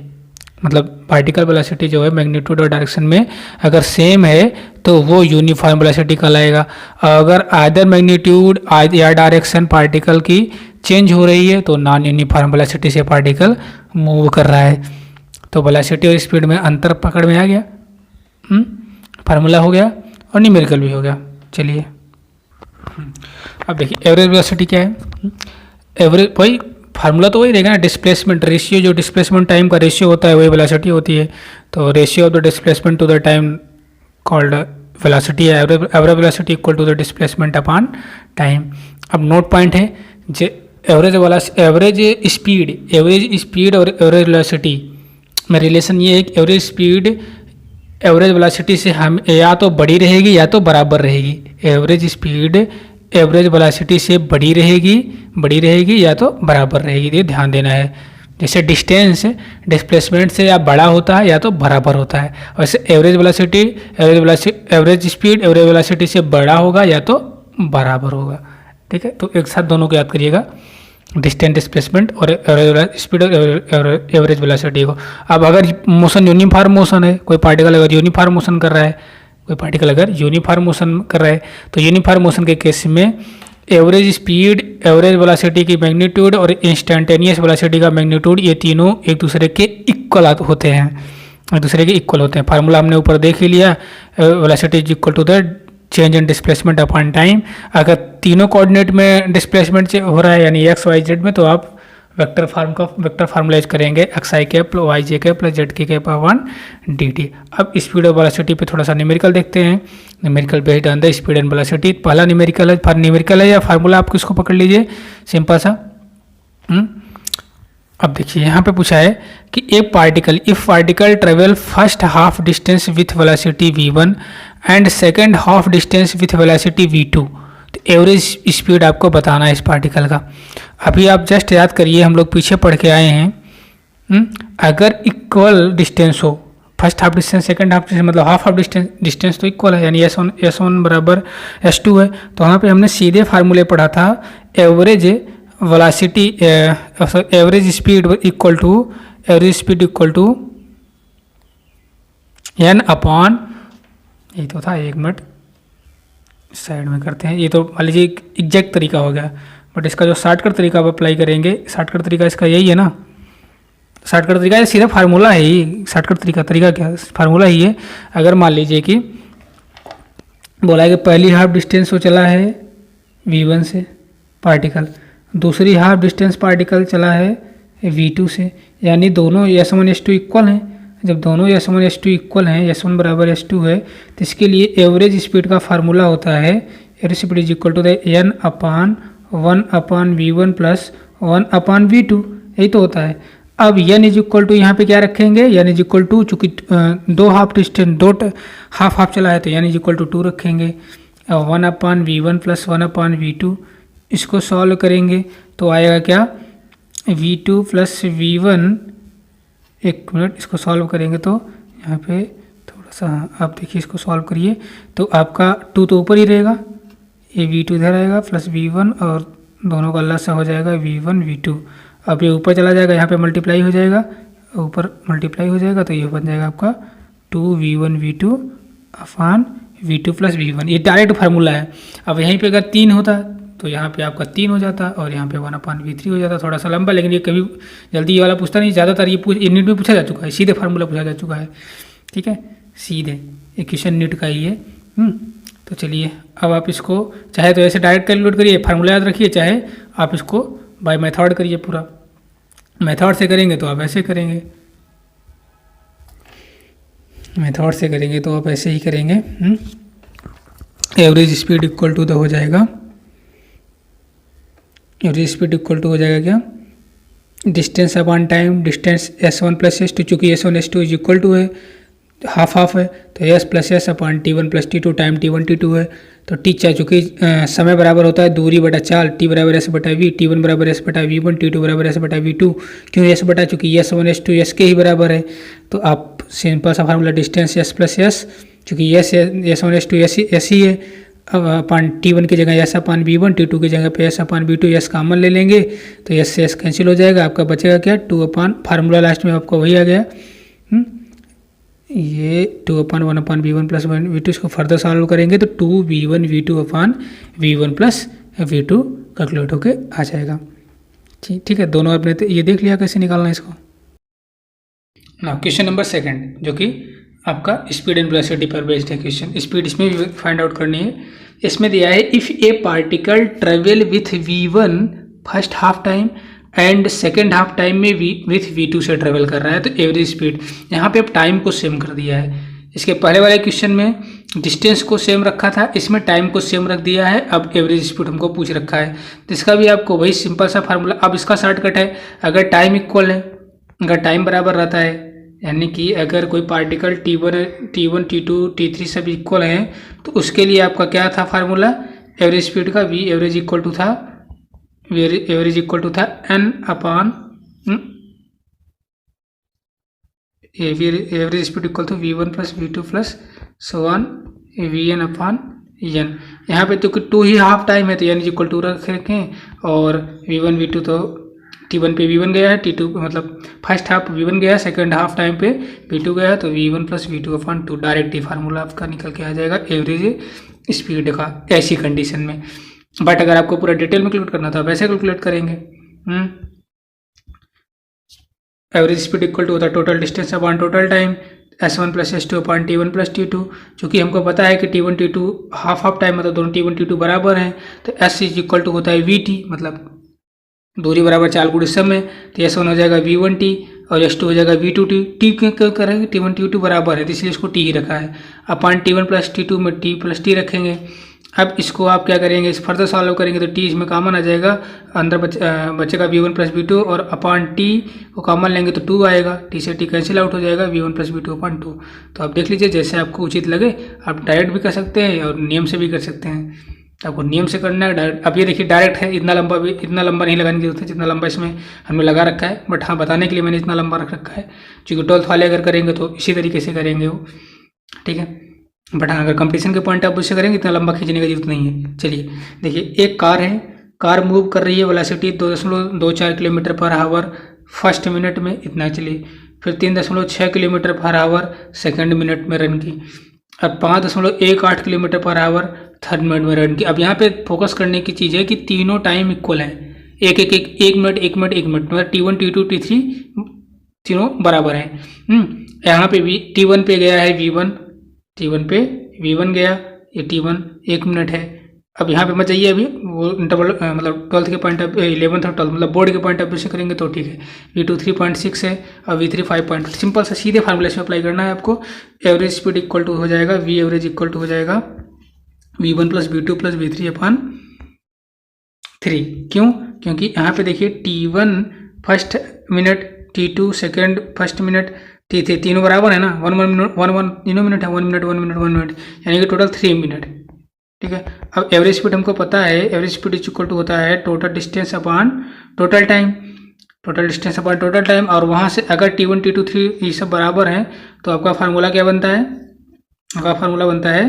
मतलब पार्टिकल वेलोसिटी जो है मैग्नीट्यूड और डायरेक्शन में अगर सेम है तो वो यूनिफॉर्म वेलोसिटी कहलाएगा। अगर आइदर मैग्नीट्यूड या डायरेक्शन पार्टिकल की चेंज हो रही है तो नॉन यूनिफॉर्म वेलोसिटी से पार्टिकल मूव कर रहा है। तो वेलोसिटी और स्पीड में अंतर पकड़ में आ गया, फार्मूला हो गया और न्यूमेरिकल भी हो गया। चलिए अब देखिए एवरेज वेलोसिटी क्या है। एवरेज वही फार्मूला तो वही रहेगा ना, डिस्प्लेसमेंट रेशियो, जो डिस्प्लेसमेंट टाइम का रेशियो होता है वही वेलोसिटी होती है। तो ratio of the displacement to the time called velocity है। Average velocity equal to the displacement upon time. अब नोट पॉइंट है, जो एवरेज स्पीड और एवरेज वेलोसिटी में रिलेशन ये है कि एवरेज स्पीड एवरेज वेलोसिटी से हम या तो बड़ी रहेगी या तो बराबर रहेगी। एवरेज स्पीड एवरेज वेलोसिटी से बड़ी रहेगी या तो बराबर रहेगी। ये ध्यान देना है। जैसे डिस्टेंस डिस्प्लेसमेंट से या बड़ा होता है या तो बराबर होता है, वैसे एवरेज स्पीड एवरेज वेलोसिटी से बड़ा होगा या तो बराबर होगा। ठीक है, तो एक साथ दोनों को याद करिएगा, डिस्टेंस डिस्प्लेसमेंट और एवरेज स्पीड और एवरेज वेलोसिटी को। अब अगर मोशन यूनिफॉर्म मोशन है, कोई पार्टिकल अगर यूनिफॉर्म मोशन कर रहा है, तो यूनिफॉर्म मोशन के केस में एवरेज स्पीड एवरेज वेलोसिटी की मैग्नीट्यूड और इंस्टेंटेनियस वेलोसिटी का मैग्नीट्यूड ये तीनों एक दूसरे के इक्वल होते हैं। फार्मूला हमने ऊपर देख ही लिया, velocity is equal to the change in displacement upon time. अगर तीनों कोऑर्डिनेट में डिस्प्लेसमेंट हो रहा है यानी एक्स वाई जेड में, तो आप वेक्टर फार्मूला यूज करेंगे XI cap Y J cap plus Z की कैप अपॉन dt। अब स्पीड और वेलोसिटी पे थोड़ा सा न्यूमेरिकल देखते हैं। Numerical based on the speed and velocity. पहला न्यूमेरिकल है या फार्मूला आप किसको पकड़ लीजिए, सिंपल सा। अब देखिए यहाँ पे पूछा है कि if particle travel first half distance with velocity v1 and second half distance with velocity v2, तो एवरेज स्पीड आपको बताना है इस पार्टिकल का। अभी आप जस्ट याद करिए, हम लोग पीछे पढ़ के आए हैं। अगर इक्वल डिस्टेंस हो, first half distance second half distance, मतलब हाफ डिस्टेंस तो इक्वल है, यानी S1 बराबर S2 है। तो वहाँ पे हमने सीधे फार्मूले पढ़ा था, average velocity average speed equal to n upon, यही तो था, एक मिनट साइड में करते हैं। ये तो मान लीजिए एग्जैक्ट तरीका हो गया, बट इसका जो शॉर्टकट तरीका आप अप्लाई करेंगे, शॉर्टकट तरीका इसका यही है ना। शॉर्टकट तरीका सीधा फार्मूला है ही, शॉर्टकट तरीका क्या फार्मूला ही है। अगर मान लीजिए कि बोला है कि पहली हाफ डिस्टेंस वो चला है v1 से पार्टिकल, दूसरी हाफ डिस्टेंस पार्टिकल चला है v2 से, यानी दोनों S1 S2 इक्वल हैं। जब दोनों S1 S2 इक्वल हैं, S1 बराबर S2 है, तो इसके लिए एवरेज स्पीड का फार्मूला होता है average speed is equal to the n upon 1 upon v1 plus 1 upon v2, यही तो होता है। अब n इज इक्वल टू यहाँ पे क्या रखेंगे, n इज इक्वल टू, चूँकि दो हाफ डिस्टेंस दो हाफ चला है तो n इज इक्वल टू 2 रखेंगे। 1 upon v1 plus 1 upon v2, इसको सॉल्व करेंगे तो आएगा क्या, v2 प्लस v1, एक मिनट, इसको सॉल्व करेंगे तो यहाँ पे थोड़ा सा आप देखिए, इसको सॉल्व करिए तो आपका 2 तो ऊपर ही रहेगा, ये V2 इधर आएगा प्लस V1 और दोनों का लसा हो जाएगा V1 V2। अब ये ऊपर चला जाएगा, यहाँ पे मल्टीप्लाई हो जाएगा, ऊपर मल्टीप्लाई हो जाएगा तो ये बन जाएगा आपका 2V1 V2 अपान V2 प्लस V1। ये डायरेक्ट फार्मूला है। अब यहीं पे अगर 3 होता तो यहाँ पे आपका 3 हो जाता और यहाँ पे 1/V3 हो जाता। थोड़ा सा लंबा, लेकिन ये कभी जल्दी ये वाला पूछता नहीं, ज़्यादातर ये नीट में पूछा जा चुका है, सीधे फार्मूला पूछा जा चुका है। ठीक है, सीधे ये क्वेश्चन नीट का ही है। तो चलिए अब आप इसको चाहे तो ऐसे डायरेक्ट कैलकुलेट करिए, फार्मूला याद रखिए, चाहे आप इसको बाय मेथड करिए। पूरा मेथड से करेंगे तो आप ऐसे करेंगे, मेथड से करेंगे तो आप ऐसे ही करेंगे। Average speed equal to the हो जाएगा, एवरेज स्पीड इक्वल टू हो जाएगा क्या, distance upon time, distance S1 plus S2, चूँकि S1 S2 is equal to है, हाफ हाफ है, तो S plus S upon T1 plus T2 time T1 T2 है। तो टी चाहे चूँकि समय बराबर होता है दूरी बटा चाल, T बराबर S बटा V, T1 बराबर S बटा V1, T2 बराबर S बटा V2। क्यों S बटा, चूँकि S1 S2 S के ही बराबर है। तो आप सिंपल सा formula distance S plus S, चूँकि S1 S2 S ही है, अब अपान T1 की जगह S अपान V1, T2 की जगह पे S अपान V2, S कॉमन ले लेंगे तो S से S कैंसिल हो जाएगा, आपका बचेगा क्या 2 अपान, फार्मूला लास्ट में आपका वही आ गया। ये 2 अपान 1 अपान V1 प्लस V2, इसको फर्दर सॉल्व करेंगे तो 2V1 V2 अपान V1 प्लस V2 कैलकुलेट होके आ जाएगा। ठीक है, दोनों आपने ये देख लिया कैसे निकालना है इसको। ना क्वेश्चन नंबर 2 जो कि आपका स्पीड एंड वेलोसिटी पर बेस्ड है क्वेश्चन। स्पीड इसमें भी फाइंड आउट करनी है। इसमें दिया है if A particle travel with V1 first half time and second half time में विथ V2 से ट्रेवल कर रहा है, तो एवरेज स्पीड, यहाँ पे अब टाइम को सेम कर दिया है। इसके पहले वाले क्वेश्चन में डिस्टेंस को सेम रखा था, इसमें टाइम को सेम रख दिया है। अब एवरेज स्पीड हमको पूछ रखा है, तो इसका भी आपको वही सिंपल सा फार्मूला। अब इसका शॉर्टकट है, अगर टाइम इक्वल है, अगर टाइम बराबर रहता है, यानी कि अगर कोई पार्टिकल T1 T2 T3 सब इक्वल हैं, तो उसके लिए आपका क्या था फार्मूला एवरेज स्पीड का, V एवरेज इक्वल टू था N upon average speed equal to V1 plus V2 plus so on Vn upon N। यहाँ पे तो 2 ही हाफ टाइम है तो N इक्वल टू रखें, और V1 V2 तो T1 पे V1 गया है, T2 मतलब फर्स्ट हाफ V1 गया है, सेकंड हाफ टाइम पे V2 गया है, तो V1 प्लस V2 अपान 2 डायरेक्ट ही फार्मूला आपका निकल के आ जाएगा एवरेज स्पीड का ऐसी कंडीशन में। बट अगर आपको पूरा डिटेल में कैलकुलेट करना था वैसे कैलकुलेट करेंगे। एवरेज स्पीड इक्वल टू होता है total distance upon total time, S1 plus S2 upon T1 plus T2। चूँकि हमको पता है कि T1 T2 हाफ टाइम मतलब दोनों T1 T2 बराबर हैं, तो S इज इक्वल टू होता है VT, मतलब दूरी बराबर चाल गुणे समय, तो S1 हो जाएगा V1T और S2 हो जाएगा V2T। T क्यों करेंगे, T1 T2 बराबर है तो इसलिए इसको T ही रखा है। अपान T1 प्लस T2 में T प्लस T रखेंगे। अब इसको आप क्या करेंगे, इस फर्दर सॉल्व करेंगे तो T इसमें कॉमन आ जाएगा, अंदर बचेगा V1 प्लस V2 और अपान T को कॉमन लेंगे तो 2 आएगा, T से T कैंसिल आउट हो जाएगा, V1 प्लस V2 अपान 2। तो आप देख लीजिए जैसे आपको उचित लगे, आप डायरेक्ट भी कर सकते हैं और नियम से भी कर सकते हैं। आपको नियम से करना है डायरेक्ट। अब ये देखिए डायरेक्ट है, इतना लंबा नहीं लगाने की जरूरत है जितना लंबा इसमें हमने लगा रखा है, बट हाँ बताने के लिए मैंने इतना लंबा रख रखा है, क्योंकि 12th वाले अगर करेंगे तो इसी तरीके से करेंगे वो, ठीक है। बट हाँ अगर कंपटीशन के पॉइंट ऑफ व्यू से करेंगे इतना लंबा खींचने की जरूरत नहीं है। चलिए देखिए, एक कार है, कार मूव कर रही है, velocity 2.24 kilometre per hour first minute में, इतना चलिए। फिर 3.6 kilometre per hour second minute में रन की, अब 5.18 kilometre per hour third minute में रन की। अब यहाँ पे फोकस करने की चीज़ है कि तीनों टाइम इक्वल हैं, एक मिनट, मतलब T1 T2 T3 तीनों बराबर हैं। यहाँ पे भी T1 पे गया है V1, T1 पे V1 गया, ये T1 1 मिनट है। अब यहाँ पे मत जाइए अभी, वो इंटरवल मतलब 12th के पॉइंट ऑफ 11th और 12th मतलब बोर्ड के पॉइंट ऑफ व्यू से करेंगे तो ठीक है। V2 3.6 है और V3 5. सिंपल सा सीधे फार्मूले में अप्लाई करना है आपको। एवरेज स्पीड इक्वल टू हो जाएगा V एवरेज इक्वल टू हो जाएगा V1 plus V2 plus V3 अपान 3। क्यों? क्योंकि यहाँ पे देखिए T1 first minute, T2 second first minute, T3 तीनों बराबर है ना, 1 तीनों मिनट है, 1 मिनट, यानी कि टोटल 3 मिनट, ठीक है। अब एवरेज स्पीड हमको पता है, एवरेज स्पीड इक्वल टू होता है total distance upon total time, और वहाँ से अगर T1 T2 3 ये सब बराबर हैं तो आपका फार्मूला क्या बनता है, आपका फार्मूला बनता है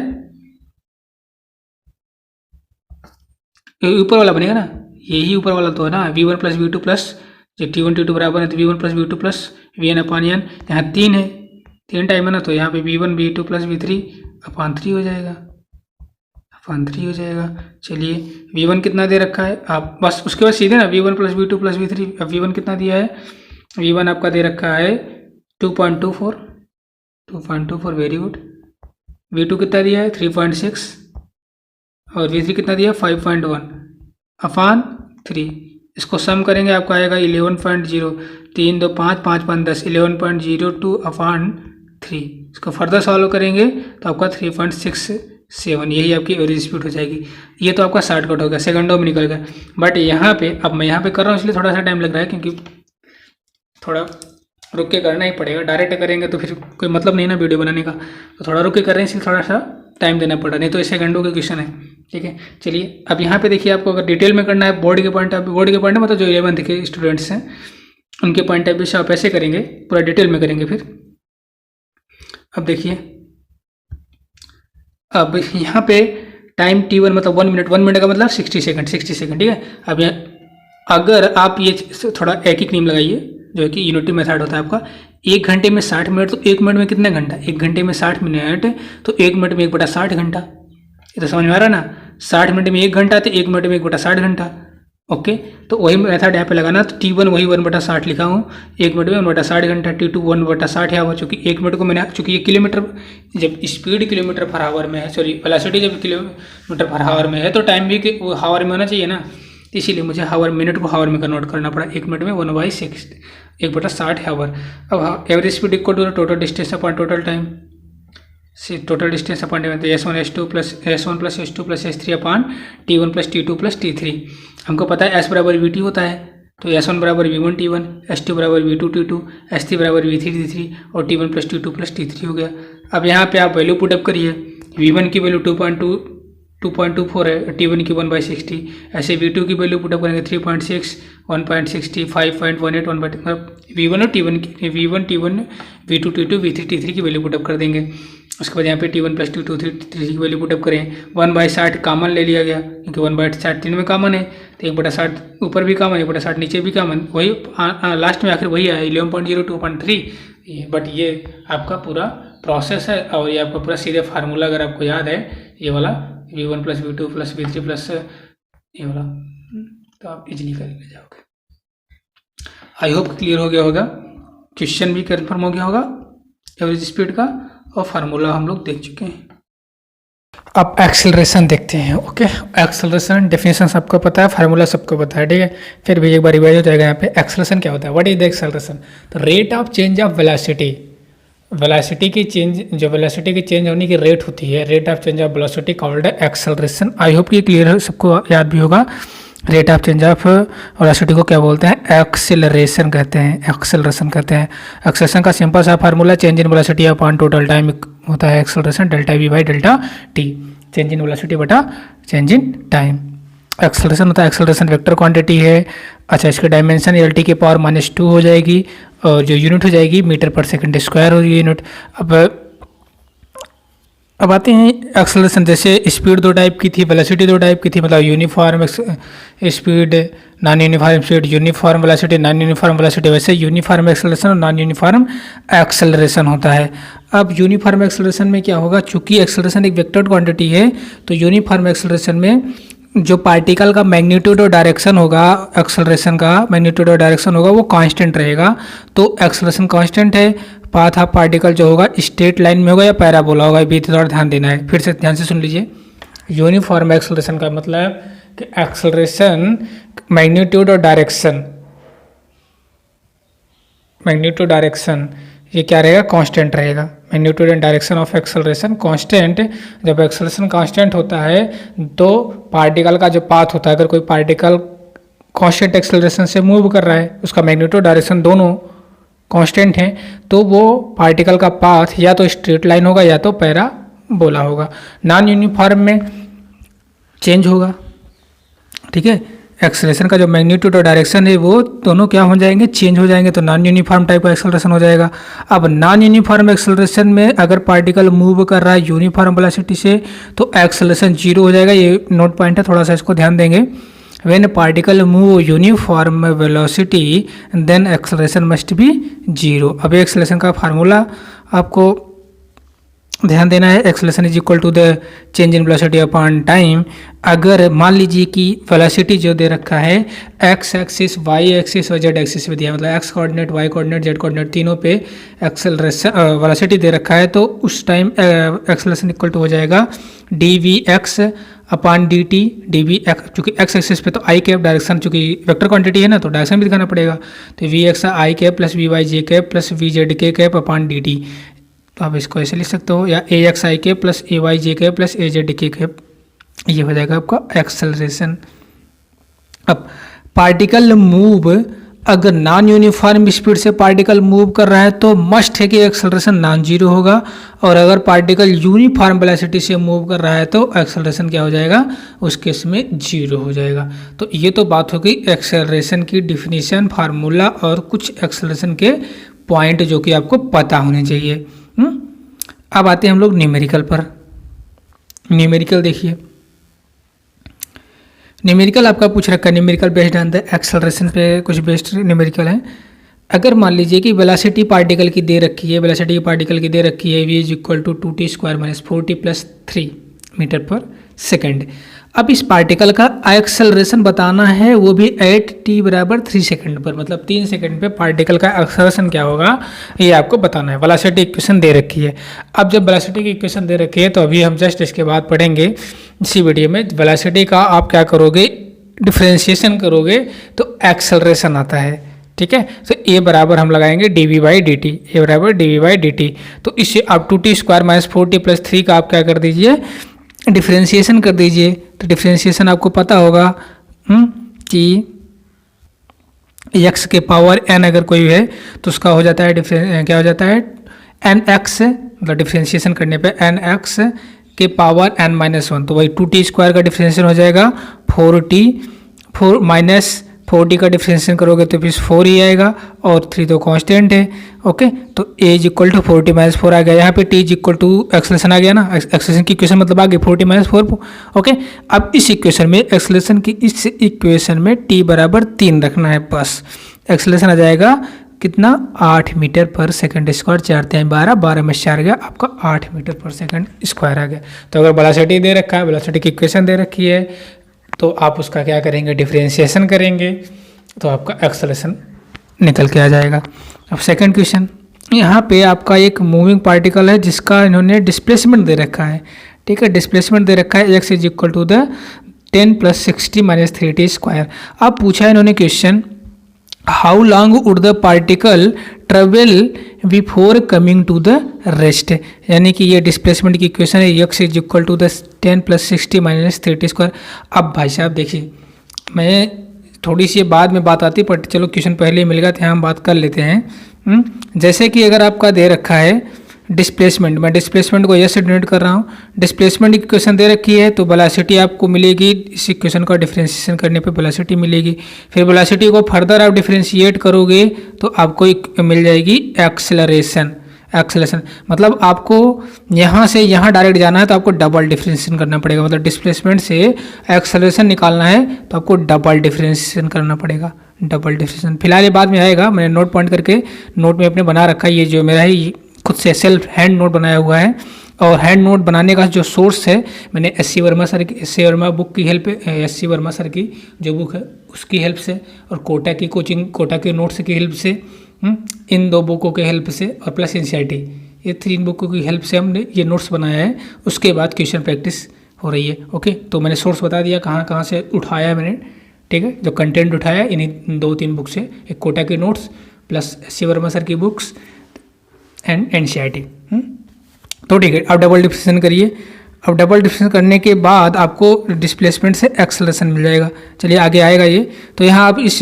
ये ऊपर वाला बनेगा ना, यही ऊपर वाला तो है ना, v1 plus V two plus जो t1 t2 बराबर है तो v1 plus V two plus V N upon N, यहाँ 3 है, 3 टाइम है ना, तो यहाँ पे v1 v2 प्लस v3 अपान 3 हो जाएगा, अपान 3 हो जाएगा। चलिए v1 कितना दे रखा है आप बस उसके बाद सीधे ना v1 plus V two plus v3, अब v1 कितना दिया है, v1 आपका दे रखा है 2.24, 2.24 वेरी गुड। v2 कितना दिया है 3.6 और v3 कितना दिया 5.1 अपान 3, इसको सम करेंगे आपको आएगा 11.0, 3 2 5 5 5 10 11.02 अपान 3। इसको फर्दर सॉल्व करेंगे तो आपका 3.67, यही आपकी एवरेज स्पीड हो जाएगी। ये तो आपका शॉर्टकट हो गया, सेकंडों में निकल गया। बट यहाँ पे अब मैं यहाँ पे कर रहा हूँ इसलिए थोड़ा सा टाइम लग रहा है, क्योंकि थोड़ा रुक के करना ही पड़ेगा, डायरेक्ट करेंगे तो फिर कोई मतलब नहीं ना वीडियो बनाने का, तो थोड़ा रुक के कर रहे हैं इसलिए थोड़ा सा टाइम देना पड़ा, नहीं तो ये सेकंडों के क्वेश्चन है। ठीक है, चलिए अब यहाँ पे देखिए, आपको अगर डिटेल में करना है बोर्ड के पॉइंट में मतलब जो 11th के स्टूडेंट्स हैं उनके पॉइंट ऑफ व्यू से आप ऐसे करेंगे, पूरा डिटेल में करेंगे। फिर अब देखिए, अब यहाँ पे टाइम t1 मतलब 1 मिनट का मतलब 60 सेकंड, ठीक है। अब यहाँ अगर आप ये थोड़ा एक ही नियम लगाइए जो कि यूनिटी मेथड होता है आपका, 1 घंटे में 60 मिनट तो 1 मिनट में कितना घंटा, 1 घंटे में 60 मिनट तो 1 मिनट में 1/60 घंटा, ये तो समझ में आ रहा है ना। 60 मिनट में 1 घंटा तो 1 मिनट में 1/60 घंटा। ओके, तो वही मेथड यहाँ पे लगाना, तो t1 वही 1/60 लिखा हूँ, 1 मिनट में 1/60 घंटा, t2 1/60 है, चूँकि 1 मिनट को मैंने, चूँकि ये किलोमीटर, जब स्पीड किलोमीटर पर आवर में है, सॉरी वेलोसिटी जब किलोमीटर पर आवर में है तो टाइम भी हावर में होना चाहिए ना, इसीलिए मुझे हावर मिनट को हावर में कन्वर्ट करना पड़ा। 1 मिनट में 1/60, 1/60 हावर। अब average speed equal to total distance upon total time, total distance upon time, तो S1 S2 plus S2 plus S3 upon T1 plus T2 plus T3। हमको पता है S बराबर VT होता है, तो S1 बराबर V1 T1, S2 बराबर V2 T2, S3 बराबर V3 T3 और T1 plus T2 plus T3 हो गया। अब यहाँ पे आप वैल्यू पुटअप करिए, V1 की वैल्यू 2.24 है, T1 की 1/60, ऐसे V2 की वैल्यू पुटअप करेंगे 3.6, 1.60, 5.18, 1. मतलब V1 और V1 T1 V2 T2 V3 T3 की वैल्यू पुटअप कर देंगे। उसके बाद यहाँ पे T1 प्लस T2 T3 की वैल्यू पुटअप करें, 1/60 कॉमन ले लिया गया क्योंकि 1/60 3 में कॉमन है, तो 1/60 ऊपर भी कॉमन, 1/60 नीचे भी कॉमन, वही लास्ट में आखिर वही आया 11.02.3। बट ये आपका पूरा प्रोसेस है और ये आपका पूरा सीधे फार्मूला अगर आपको याद है ये वाला V1 plus V2 plus V3 plus ये वाला, तो आप इजीली करके जाओगे। आई होप क्लियर हो गया होगा, क्वेश्चन भी कन्फर्म हो गया होगा एवरेज स्पीड का, और फार्मूला हम लोग देख चुके हैं। अब एक्सेलरेशन देखते हैं। ओके, एक्सेलरेशन डेफिनेशन सबको पता है, फार्मूला सबको पता है, ठीक है। फिर भी एक बार रिवाइज हो जाएगा। यहाँ पे एक्सेलरेशन क्या होता है, व्हाट इज द एक्सेलरेशन, तो rate of change of velocity, velocity की चेंज, जो वेलोसिटी की चेंज होने की रेट होती है, rate of change of velocity called acceleration. I hope ये क्लियर है, सबको याद भी होगा। Rate of change of velocity को क्या बोलते हैं, एक्सेलरेशन कहते हैं, एक्सेलरेशन कहते हैं। एक्सेलरेशन का सिंपल सा formula change in velocity upon total time होता है acceleration, delta we by delta T, change in velocity बटा चेंज इन टाइम। एक्सेलरेशन होता है, एक्सेलरेशन वेक्टर क्वांटिटी है। अच्छा, इसके डायमेंशन एल टी की पावर -2 हो जाएगी और जो यूनिट हो जाएगी मीटर पर सेकंड स्क्वायर होगी यूनिट। अब आते हैं एक्सेलरेशन, जैसे स्पीड 2 टाइप की थी, वेलोसिटी 2 टाइप की थी, मतलब uniform speed, non uniform speed, uniform velocity, non uniform velocity. वैसे यूनिफॉर्म एक्सेलरेशन और नॉन यूनिफॉर्म एक्सेलरेशन होता है। अब यूनिफॉर्म एक्सेलरेशन में क्या होगा, चूंकि एक्सेलरेशन एक वेक्टर क्वांटिटी है, तो यूनिफॉर्म एक्सेलरेशन में जो पार्टिकल का मैग्नीट्यूड और डायरेक्शन होगा, एक्सेलरेशन का मैग्नीट्यूड और डायरेक्शन होगा वो कांस्टेंट रहेगा। तो एक्सेलरेशन कांस्टेंट है, पाथ ऑफ पार्टिकल जो होगा स्ट्रेट लाइन में होगा या पैराबोला होगा, भी थोड़ा ध्यान देना है। फिर से ध्यान से सुन लीजिए, यूनिफॉर्म एक्सेलरेशन का मतलब कि एक्सेलरेशन मैग्नीट्यूड और डायरेक्शन, मैग्नीट्यूड डायरेक्शन ये क्या रहेगा, कांस्टेंट रहेगा। Magnitude and direction of acceleration constant. जब एक्सेलरेशन कांस्टेंट होता है तो पार्टिकल का जो पाथ होता है, अगर कोई पार्टिकल कांस्टेंट एक्सेलरेशन से मूव कर रहा है, उसका मैग्नीट्यूड डायरेक्शन दोनों कांस्टेंट हैं, तो वो पार्टिकल का पाथ या तो स्ट्रेट लाइन होगा या तो पैराबोला होगा। नॉन यूनिफॉर्म में चेंज होगा, ठीक है। एक्सेलरेशन का जो मैग्नीट्यूड और डायरेक्शन है वो दोनों क्या हो जाएंगे, चेंज हो जाएंगे, तो नॉन यूनिफॉर्म टाइप का एक्सेलरेशन हो जाएगा। अब नॉन यूनिफॉर्म एक्सेलरेशन में अगर पार्टिकल मूव कर रहा है यूनिफॉर्म वेलोसिटी से तो एक्सेलरेशन जीरो हो जाएगा। ये नोट पॉइंट है, थोड़ा सा इसको ध्यान देंगे। When particle move uniform velocity then acceleration must be zero. अब एक्सेलरेशन का फार्मूला आपको ध्यान देना है, acceleration is equal to the change in velocity upon time. अगर मान लीजिए कि वेलोसिटी जो दे रखा है एक्स एक्सिस, वाई एक्सिस और जेड एक्सिस पे दिया, मतलब X coordinate, Y coordinate, Z coordinate तीनों पे एक्सेलरेशन वेलोसिटी दे रखा है, तो उस टाइम एक्सेलरेशन इक्वल टू हो जाएगा D V X upon D T. D V X चूँकि एक्स एक्सिस पे तो आई कैप डायरेक्शन, चूँकि वेक्टर क्वांटिटी है ना तो डायरेक्शन भी दिखाना पड़ेगा, तो V X I cap plus V Y J cap plus V Z K cap upon D T. तो आप इसको ऐसे लिख सकते हो, या ए एक्स आई के प्लस ए वाई जे के प्लस ए जेड के कैप, ये हो जाएगा आपका एक्सेलरेशन। अब पार्टिकल मूव, अगर नॉन यूनिफॉर्म स्पीड से पार्टिकल मूव कर रहा है तो मस्ट है कि एक्सेलरेशन नॉन जीरो होगा, और अगर पार्टिकल यूनिफॉर्म वेलोसिटी से मूव कर रहा है तो एक्सेलरेशन क्या हो जाएगा, उस केस में जीरो हो जाएगा। तो ये तो बात हो गई एक्सेलरेशन की डिफिनीशन, फार्मूला और कुछ एक्सेलरेशन के पॉइंट जो कि आपको पता होने चाहिए। अब आते हैं हम लोग न्यूमेरिकल पर। न्यूमेरिकल देखिए, न्यूमेरिकल आपका पूछ रखा है, numerical based on the acceleration पे कुछ बेस्ड न्यूमेरिकल है। अगर मान लीजिए कि वेलोसिटी पार्टिकल की दे रखी है, वेलोसिटी पार्टिकल की दे रखी है V is equal to 2t square minus 4t plus 3 metre per second. अब इस पार्टिकल का एक्सेलरेशन बताना है, वो भी एट t बराबर 3 सेकंड पर, मतलब 3 सेकंड पे पार्टिकल का एक्सेलरेशन क्या होगा ये आपको बताना है। वेलोसिटी इक्वेशन दे रखी है। अब जब वेलोसिटी की इक्वेशन दे रखी है तो अभी हम जस्ट इसके बाद पढ़ेंगे इसी वीडियो में, वेलोसिटी का आप क्या करोगे, डिफ्रेंशिएशन करोगे तो एक्सेलरेशन आता है, ठीक है। तो ए बराबर हम लगाएंगे d v by d t, a बराबर d v by d T. तो इससे आप 2t square minus 4t plus 3 का आप क्या कर दीजिए, डिफ्रेंशिएशन कर दीजिए। तो डिफ्रेंशिएशन आपको पता होगा कि x के पावर n अगर कोई है तो उसका हो जाता है क्या हो जाता है एन एक्स, मतलब डिफ्रेंशिएशन करने पे एन एक्स के पावर n माइनस 1, तो वही 2t स्क्वायर का डिफ्रेंशिएशन हो जाएगा 4 माइनस 4t का डिफ्रेंशिएशन करोगे तो फिर 4 ही आएगा, और 3 तो कांस्टेंट है। ओके, तो a is equal to 4t minus 4 आ गया, यहाँ पे t is equal to acceleration आ गया ना, एक्सेलरेशन की इक्वेशन मतलब आ गई 4t माइनस 4। ओके, अब इस इक्वेशन में एक्सेलरेशन की इस इक्वेशन में t बराबर 3 रखना है बस। एक्सेलरेशन आ जाएगा कितना, 8 मीटर पर सेकंड स्क्वायर, 4 3 12, 12 में 4 गया आपका 8 मीटर पर सेकंड स्क्वायर आ गया। तो अगर वेलोसिटी दे रखा है, वेलोसिटी की इक्वेशन दे रखी है, तो आप उसका क्या करेंगे, डिफरेंशिएशन करेंगे, तो आपका एक्सेलरेशन निकल के आ जाएगा। अब सेकंड क्वेश्चन, यहाँ पे आपका एक मूविंग पार्टिकल है जिसका इन्होंने डिस्प्लेसमेंट दे रखा है, ठीक है। डिस्प्लेसमेंट दे रखा है x is equal to the 10 plus 60 minus 3t square. अब पूछा है इन्होंने question, how long would the particle travel before coming to the rest, यानी कि ये डिस्प्लेसमेंट की इक्वेशन है, x is equal to the 10 plus 60 minus 3t square. अब भाई साहब देखिए, मैं थोड़ी सी बाद में बात आती, पर चलो क्वेश्चन पहले ही मिल गया तो हम बात कर लेते हैं। जैसे कि अगर आपका दे रखा है डिस्प्लेसमेंट, मैं डिस्प्लेसमेंट को यस से डिनोट कर रहा हूँ, डिस्प्लेसमेंट इक्वेशन दे रखी है तो वेलोसिटी आपको मिलेगी, इस इक्वेशन का डिफरेंशिएशन करने पे वेलोसिटी मिलेगी। फिर वेलोसिटी को फर्दर आप डिफरेंशिएट करोगे तो आपको मिल जाएगी एक्सेलरेशन। एक्सेलरेशन मतलब आपको यहाँ से यहाँ डायरेक्ट जाना है तो आपको डबल डिफरेंशिएशन करना पड़ेगा, मतलब डिस्प्लेसमेंट से एक्सेलरेशन निकालना है तो आपको डबल डिफरेंशिएशन करना पड़ेगा, डबल डिफरेंशिएशन। फिलहाल ये बाद में आएगा, मैंने नोट पॉइंट करके नोट में अपने बना रखा है, ये जो मेरा है खुद से सेल्फ हैंड नोट बनाया हुआ है। और हैंड नोट बनाने का जो सोर्स है, मैंने एस सी वर्मा सर की, एस सी वर्मा बुक की help, S C Verma sir की जो बुक है उसकी हेल्प से, और कोटा की कोचिंग, कोटा के नोट्स की हेल्प से, इन 2 बुकों के हेल्प से, और प्लस एनसीईआरटी, ये 3 बुकों की हेल्प से हमने ये नोट्स बनाया है। उसके बाद क्वेश्चन प्रैक्टिस हो रही है। ओके, तो मैंने सोर्स बता दिया कहाँ कहाँ से उठाया है मैंने, ठीक है। जो कंटेंट उठाया इन्हीं 2-3 बुक से, एक कोटा के notes plus S C Verma sir की बुक्स एंड एनसीईआरटी। तो ठीक है, अब डबल डिफरेंशिएशन करिए। अब डबल डिफरेंशिएशन करने के बाद आपको डिस्प्लेसमेंट से एक्सेलरेशन मिल जाएगा। चलिए आगे आएगा ये, तो यहाँ आप इस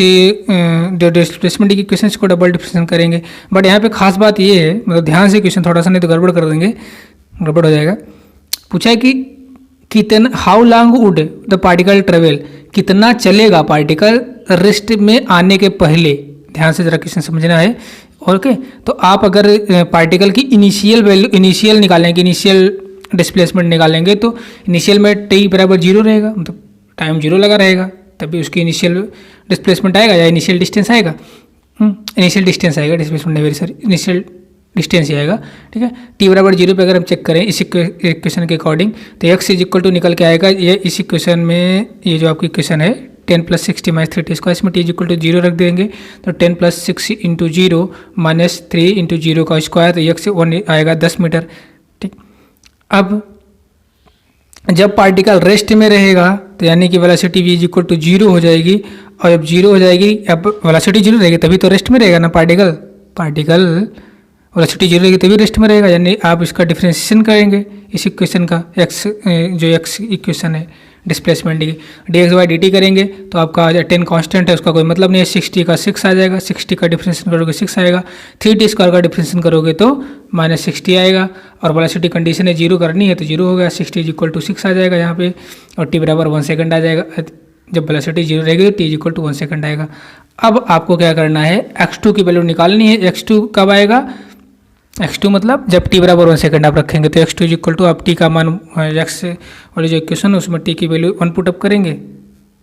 जो डिस्प्लेसमेंट की क्वेश्चन को डबल डिफरेंशिएशन करेंगे। बट यहाँ पे खास बात ये है, मतलब ध्यान से क्वेश्चन थोड़ा सा, नहीं तो गड़बड़ कर देंगे, गड़बड़ हो जाएगा। पूछा है कि कितना, how long would the particle travel, कितना चलेगा पार्टिकल रेस्ट में आने के पहले, ध्यान से जरा क्वेश्चन समझना है। ओके, तो आप अगर पार्टिकल की इनिशियल वैल्यू, इनिशियल निकालेंगे, इनिशियल डिस्प्लेसमेंट निकालेंगे तो इनिशियल में टी बराबर 0 रहेगा, मतलब टाइम 0 लगा रहेगा, तभी उसकी इनिशियल डिस्प्लेसमेंट आएगा या इनिशियल डिस्टेंस आएगा। इनिशियल डिस्टेंस आएगा, डिस्प्लेसमेंट नहीं, वेरी सॉरी, इनिशियल डिस्टेंस ही आएगा। ठीक है, टी बराबर 0 पे अगर हम चेक करें इस इक्वेशन के अकॉर्डिंग तो एक्स इज इक्वल टू निकल के आएगा, ये इस इक्वेशन में ये जो आपकी इक्वेशन है 10 + 60 - 3t स्क्वायर, इसमें टी इज इक्वल टू 0 रख देंगे तो 10 + 6 × 0 - 3 × 0 का स्क्वायर, तो एक्स 1 आएगा 10 मीटर। ठीक, अब जब पार्टिकल रेस्ट में रहेगा तो यानी कि वेलोसिटी v इक्वल टू 0 हो जाएगी, और जब 0 हो जाएगी, अब वेलोसिटी 0 रहेगी तभी तो रेस्ट में रहेगा ना पार्टिकल वेलोसिटी 0 रहेगी तभी रेस्ट में रहेगा, यानी आप इसका डिफरेंशिएशन करेंगे इस इक्वेशन का, एक्स जो एक्स इक्वेशन है डिस्प्लेसमेंट की, dx/dt करेंगे तो आपका 10 कांस्टेंट है, उसका कोई मतलब नहीं है, 60 का 6 आ जाएगा, 60 का डिफरेंशिएशन करोगे 6 आएगा, 3t स्क्वायर का डिफरेंशिएशन करोगे तो -60 आएगा, और वेलोसिटी कंडीशन है 0 करनी है तो 0 हो गया, 60 इक्वल टू 6 आ जाएगा यहाँ पे, और t बराबर 1 सेकंड आ जाएगा। जब वेलोसिटी 0 रहेगी तो t इक्वल टू 1 सेकंड आएगा। अब आपको क्या करना है, x2 की वैल्यू निकालनी है। x2 कब आएगा, x2 मतलब जब t बराबर 1 सेकंड आप रखेंगे तो x2 इज इक्वल टू, आप t का मान x वाली जो इक्वेशन है उसमें t की वैल्यू 1 पुट अप करेंगे,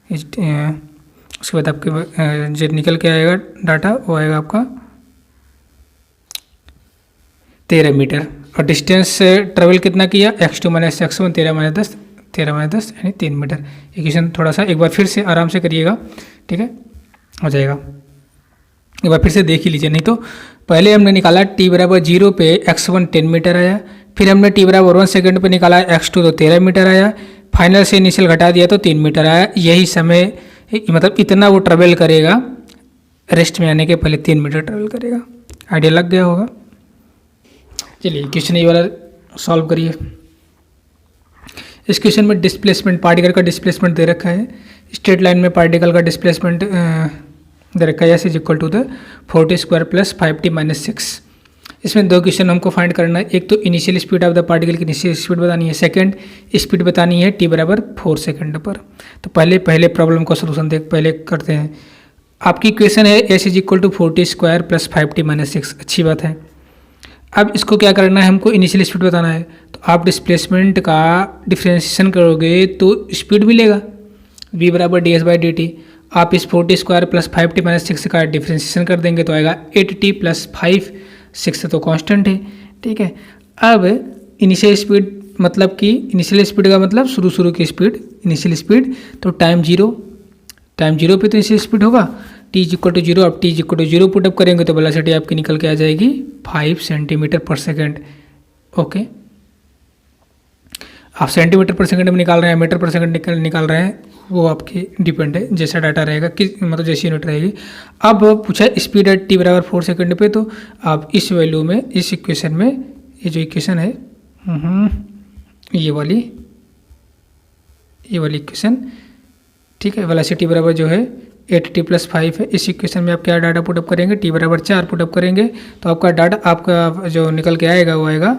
उसके बाद आपके जो निकल के आएगा डाटा वो आएगा आपका 13 मीटर, और डिस्टेंस ट्रेवल कितना किया, x2 - x1 13 - 10 यानी 3 मीटर। इक्वेशन थोड़ा सा एक बार फिर से आराम से करिएगा, ठीक है, हो जाएगा। एक बार फिर से देख ही लीजिए, नहीं तो पहले हमने निकाला t बराबर 0 पे x1 10 मीटर आया, फिर हमने t बराबर 1 सेकंड पे निकाला x2 तो 13 मीटर आया, फाइनल से इनिशियल घटा दिया तो 3 मीटर आया। यही समय, मतलब इतना वो ट्रेवल करेगा, रेस्ट में आने के पहले 3 मीटर ट्रेवल करेगा। आइडिया लग गया होगा। चलिए क्वेश्चन ये वाला सॉल्व करिए। इस क्वेश्चन में डिस्प्लेसमेंट, पार्टिकल का डिस्प्लेसमेंट दे रखा है, स्ट्रेट लाइन में पार्टिकल का डिस्प्लेसमेंट दे रखा है, is equal to the 40 square plus 5t - 6। इसमें दो क्वेश्चन हमको फाइंड करना है, एक तो initial speed of the particle की इनिशियल स्पीड बतानी है, सेकंड स्पीड बतानी है t बराबर 4 सेकंड पर। तो पहले प्रॉब्लम का सोल्यूशन पहले करते हैं। आपकी इक्वेशन है s is equal to 40 square plus 5t - 6, अच्छी बात है। अब इसको क्या करना है, हमको इनिशियल स्पीड बताना है, तो आप डिस्प्लेसमेंट का डिफ्रेंशिएशन करोगे तो स्पीड मिलेगा, v बराबर ds/dt। आप इस 40 स्क्वायर प्लस 5t - 6 का डिफ्रेंशिएशन कर देंगे तो आएगा 8t + 5, 6 तो कांस्टेंट है, ठीक है। अब इनिशियल स्पीड मतलब कि इनिशियल स्पीड का मतलब शुरू की स्पीड, इनिशियल स्पीड तो टाइम जीरो पे तो इनिशियल स्पीड होगा, t इक्वल टू 0। अब t इक्वल टू 0 पुटअप करेंगे तो वेलोसिटी आपकी निकल के आ जाएगी 5 सेंटीमीटर पर सेकेंड। ओके, आप सेंटीमीटर पर सेकंड में निकाल रहे हैं, मीटर पर सेकंड निकाल रहे हैं, वो आपकी डिपेंड है, जैसा डाटा रहेगा कि मतलब जैसी यूनिट रहेगी। अब पूछा स्पीड एट t बराबर 4 सेकंड पे, तो आप इस वैल्यू में, इस इक्वेशन में, ये जो इक्वेशन है ये वाली इक्वेशन, ठीक है, वेलोसिटी बराबर जो है 8t + 5 है। इस इक्वेशन में आप क्या डाटा पुटअप करेंगे, t बराबर 4 पुटअप करेंगे तो आपका डाटा, आपका जो निकल के आएगा वो आएगा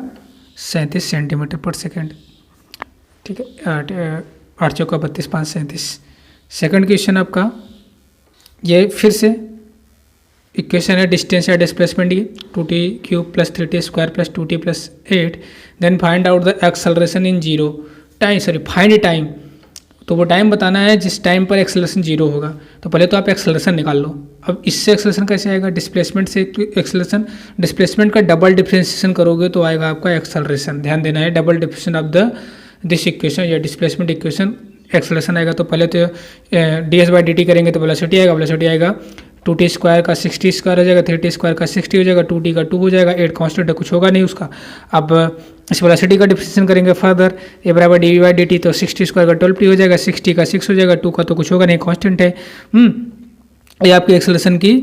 37 सेंटीमीटर पर सेकेंड, ठीक है। 8 चौका 32, 5 37। सेकंड क्वेश्चन आपका ये फिर से इक्वेशन है डिस्टेंस या डिस्प्लेसमेंट की 2t³ + 3t square + 2t + 8, then find out the acceleration in zero time, sorry find time. तो वो टाइम बताना है जिस टाइम पर एक्सेलरेशन 0 होगा। तो पहले तो आप एक्सेलरेशन निकाल लो। अब इससे एक्सेलरेशन कैसे आएगा, डिस्प्लेसमेंट से एक्सेलरेशन, डिस्प्लेसमेंट का डबल डिफ्रेंशिएशन करोगे तो आएगा आपका एक्सेलरेशन। ध्यान देना है, double differentiation of the this equation या डिस्प्लेसमेंट इक्वेशन, एक्सेलरेशन आएगा। तो पहले तो ds/dt करेंगे तो वेलोसिटी आएगा 2t स्क्वायर का 60 स्क्वायर हो जाएगा, 3t स्क्वायर का 60 हो जाएगा, 2t का 2 हो जाएगा, 8 कांस्टेंट है, कुछ होगा नहीं उसका। अब इस वेलोसिटी का डिफरेंशिएशन करेंगे फर्दर, a बराबर dv/dt, तो 60 स्क्वायर का 12t हो जाएगा, 60 का 6 हो जाएगा, 2 का तो कुछ होगा नहीं, कांस्टेंट है। ये आपकी एक्सेलरेशन की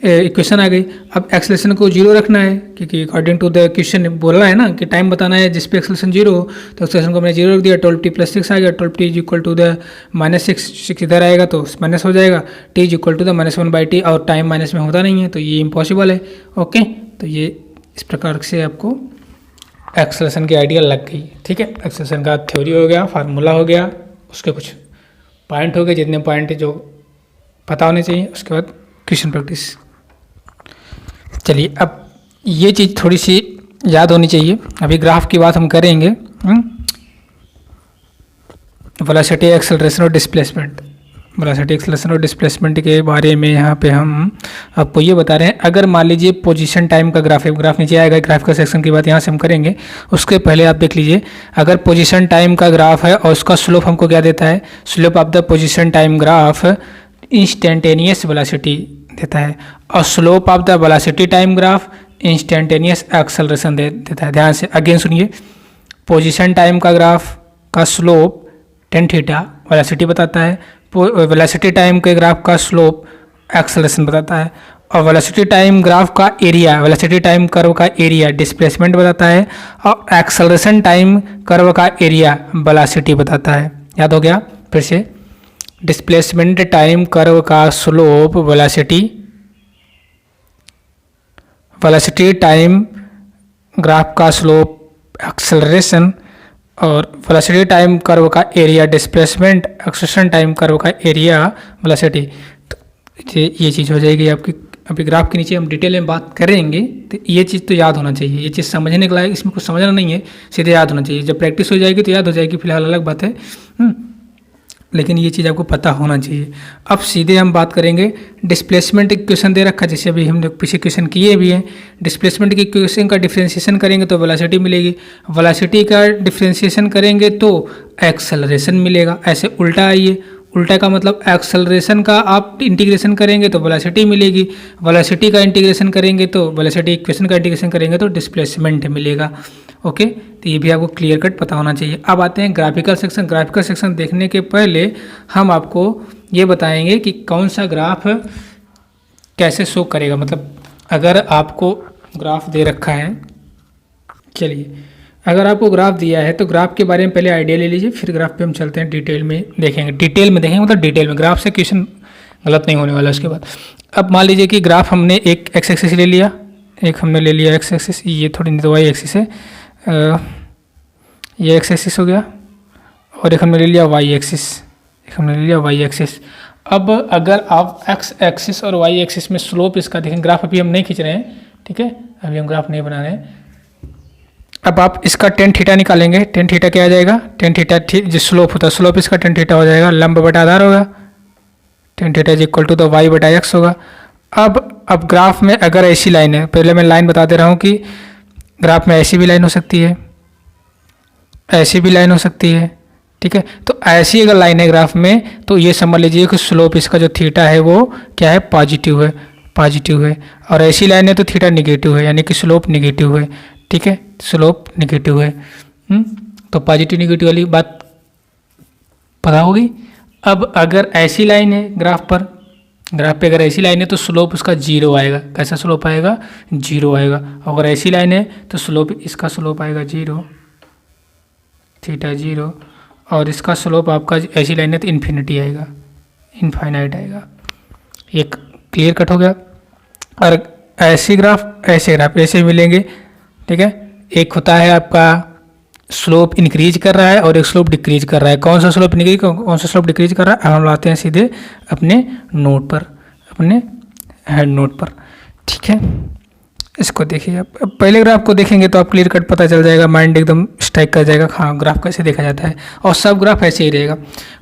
इक्वेशन आ गई। अब एक्सेलरेशन को 0 रखना है क्योंकि अकॉर्डिंग टू द क्वेश्चन बोल रहा है ना कि टाइम बताना है जिस पे एक्सेलरेशन 0 हो, तो एक्सेलरेशन को मैंने 0 रख दिया। 12t + 6 आ गया, 12t = द -6 इधर आएगा तो माइनस हो जाएगा, t = द -1/t, और टाइम माइनस में होता नहीं है तो ये इम्पॉसिबल है। ओके, तो ये इस प्रकार से आपको एक्सेलरेशन की आइडिया लग गई, ठीक है। एक्सेलरेशन का थ्योरी हो गया, फार्मूला हो गया, उसके कुछ पॉइंट हो गए, जितने पॉइंट जो पता होने चाहिए। उसके बाद क्वेश्चन प्रैक्टिस। चलिए अब ये चीज़ थोड़ी सी याद होनी चाहिए। अभी ग्राफ की बात हम करेंगे, वेलोसिटी, एक्सेलरेशन और डिस्प्लेसमेंट। वेलोसिटी, एक्सेलरेशन और डिस्प्लेसमेंट के बारे में यहाँ पे हम आपको ये बता रहे हैं। अगर मान लीजिए पोजीशन टाइम का ग्राफ है, ग्राफ नीचे आएगा, ग्राफ का सेक्शन की बात यहाँ से हम करेंगे। उसके पहले आप देख लीजिए, अगर पोजीशन टाइम का ग्राफ है और उसका स्लोप हमको क्या देता है, slope of the position time graph instantaneous velocity देता है, और slope of the velocity time graph instantaneous acceleration देता है। ध्यान से अगेन सुनिए, पोजीशन टाइम का ग्राफ का स्लोप टेन थीटा वेलोसिटी बताता है, वेलोसिटी टाइम के ग्राफ का स्लोप एक्सेलरेशन बताता है, और वेलोसिटी टाइम ग्राफ का एरिया, वेलोसिटी टाइम कर्व का एरिया डिस्प्लेसमेंट बताता है, और एक्सेलरेशन टाइम कर्व का एरिया वेलोसिटी बताता है। याद हो गया? फिर से, डिस्प्लेसमेंट टाइम कर्व का slope velocity, velocity time graph का स्लोप एक्सेलरेशन, और वेलोसिटी टाइम कर्व का area displacement, acceleration time curve का एरिया वेलोसिटी। तो ये चीज़ हो जाएगी आपकी। अभी ग्राफ के नीचे हम डिटेल में बात करेंगे, तो ये चीज़ तो याद होना चाहिए। ये चीज़ समझने के लायक, इसमें कुछ समझना नहीं है, सीधे याद होना चाहिए। जब प्रैक्टिस हो जाएगी तो याद हो जाएगी, फिलहाल अलग बात है, लेकिन ये चीज़ आपको पता होना चाहिए। अब सीधे हम बात करेंगे डिस्प्लेसमेंट इक्वेशन दे रखा, जैसे अभी हम लोग पीछे क्वेश्चन किए भी हैं। डिस्प्लेसमेंट की इक्वेशन का डिफ्रेंशिएशन करेंगे तो वेलोसिटी मिलेगी, वेलोसिटी का डिफ्रेंशिएशन करेंगे तो एक्सेलरेशन मिलेगा। ऐसे उल्टा आइए, उल्टा का मतलब एक्सेलरेशन का आप इंटीग्रेशन करेंगे तो वेलोसिटी मिलेगी, वेलोसिटी का इंटीग्रेशन करेंगे तो वेलोसिटी इक्वेशन का इंटीग्रेशन करेंगे तो डिस्प्लेसमेंट मिलेगा। ओके, तो ये भी आपको क्लियर कट पता होना चाहिए। अब आते हैं ग्राफिकल सेक्शन। ग्राफिकल सेक्शन देखने के पहले हम आपको ये बताएंगे कि कौन सा ग्राफ कैसे शो करेगा। मतलब अगर आपको ग्राफ दे रखा है, चलिए अगर आपको ग्राफ दिया है तो ग्राफ के बारे में पहले आइडिया ले लीजिए, फिर ग्राफ पे हम चलते हैं, डिटेल में देखेंगे। डिटेल में देखेंगे मतलब डिटेल में, ग्राफ से क्वेश्चन गलत नहीं होने वाला। उसके बाद अब मान लीजिए कि ग्राफ हमने एक एक्स एक्सिस ले लिया, एक हमने ले लिया एक्स एक्सिस, ये थोड़ी नहीं तो वाई एक्सिस है, ये एक्स एक्सिस हो गया, और एक हमने ले लिया वाई एक्सिस, एक हमने ले लिया वाई एक्सिस। अब अगर आप एक्स एक्सिस और वाई एक्सिस में स्लोप इसका देखें, ग्राफ अभी हम नहीं खींच रहे हैं, ठीक है, अभी हम ग्राफ नहीं बना रहे हैं। अब आप इसका टेन थीटा निकालेंगे, टेन थीटा क्या आ जाएगा, टेन थीटा जो स्लोप होता है, स्लोप इसका टेन थीटा हो जाएगा, लंब बटा आधार होगा, tan theta is equal to the Y बटा एक्स होगा। अब ग्राफ में अगर ऐसी लाइन है, पहले मैं लाइन बता दे रहा हूँ कि ग्राफ में ऐसी भी लाइन हो सकती है, ऐसी भी लाइन हो सकती है, ठीक है। तो ऐसी अगर लाइन है ग्राफ में तो ये समझ लीजिए कि स्लोप इसका जो थीटा है वो क्या है, पॉजिटिव है, पॉजिटिव है। और ऐसी लाइन है तो थीटा निगेटिव है, यानी कि स्लोप निगेटिव है, ठीक है, स्लोप निगेटिव है। तो पॉजिटिव निगेटिव वाली बात पता होगी। अब अगर ऐसी लाइन है ग्राफ पर, ग्राफ पे अगर ऐसी लाइन है तो स्लोप उसका जीरो आएगा। कैसा स्लोप आएगा, जीरो आएगा। अगर ऐसी लाइन है तो स्लोप, इसका स्लोप आएगा जीरो, थीटा जीरो, और इसका स्लोप आपका ऐसी लाइन है तो इन्फिनिटी आएगा, इनफाइनाइट आएगा। ये क्लियर कट हो गया। और ऐसी ग्राफ, ऐसे ग्राफ ऐसे मिलेंगे, ठीक है। एक होता है आपका स्लोप इंक्रीज कर रहा है और एक स्लोप डिक्रीज कर रहा है। कौन सा स्लोप इंक्रीज, कौन सा स्लोप डिक्रीज कर रहा है, हम लाते हैं सीधे अपने नोट पर, अपने हेड नोट पर, ठीक है। इसको देखिए, अब पहले ग्राफ को देखेंगे तो आप क्लियर कट पता चल जाएगा, माइंड एकदम स्ट्राइक कर जाएगा, हाँ ग्राफ कैसे देखा जाता है। और सब ग्राफ ऐसे ही रहेगा।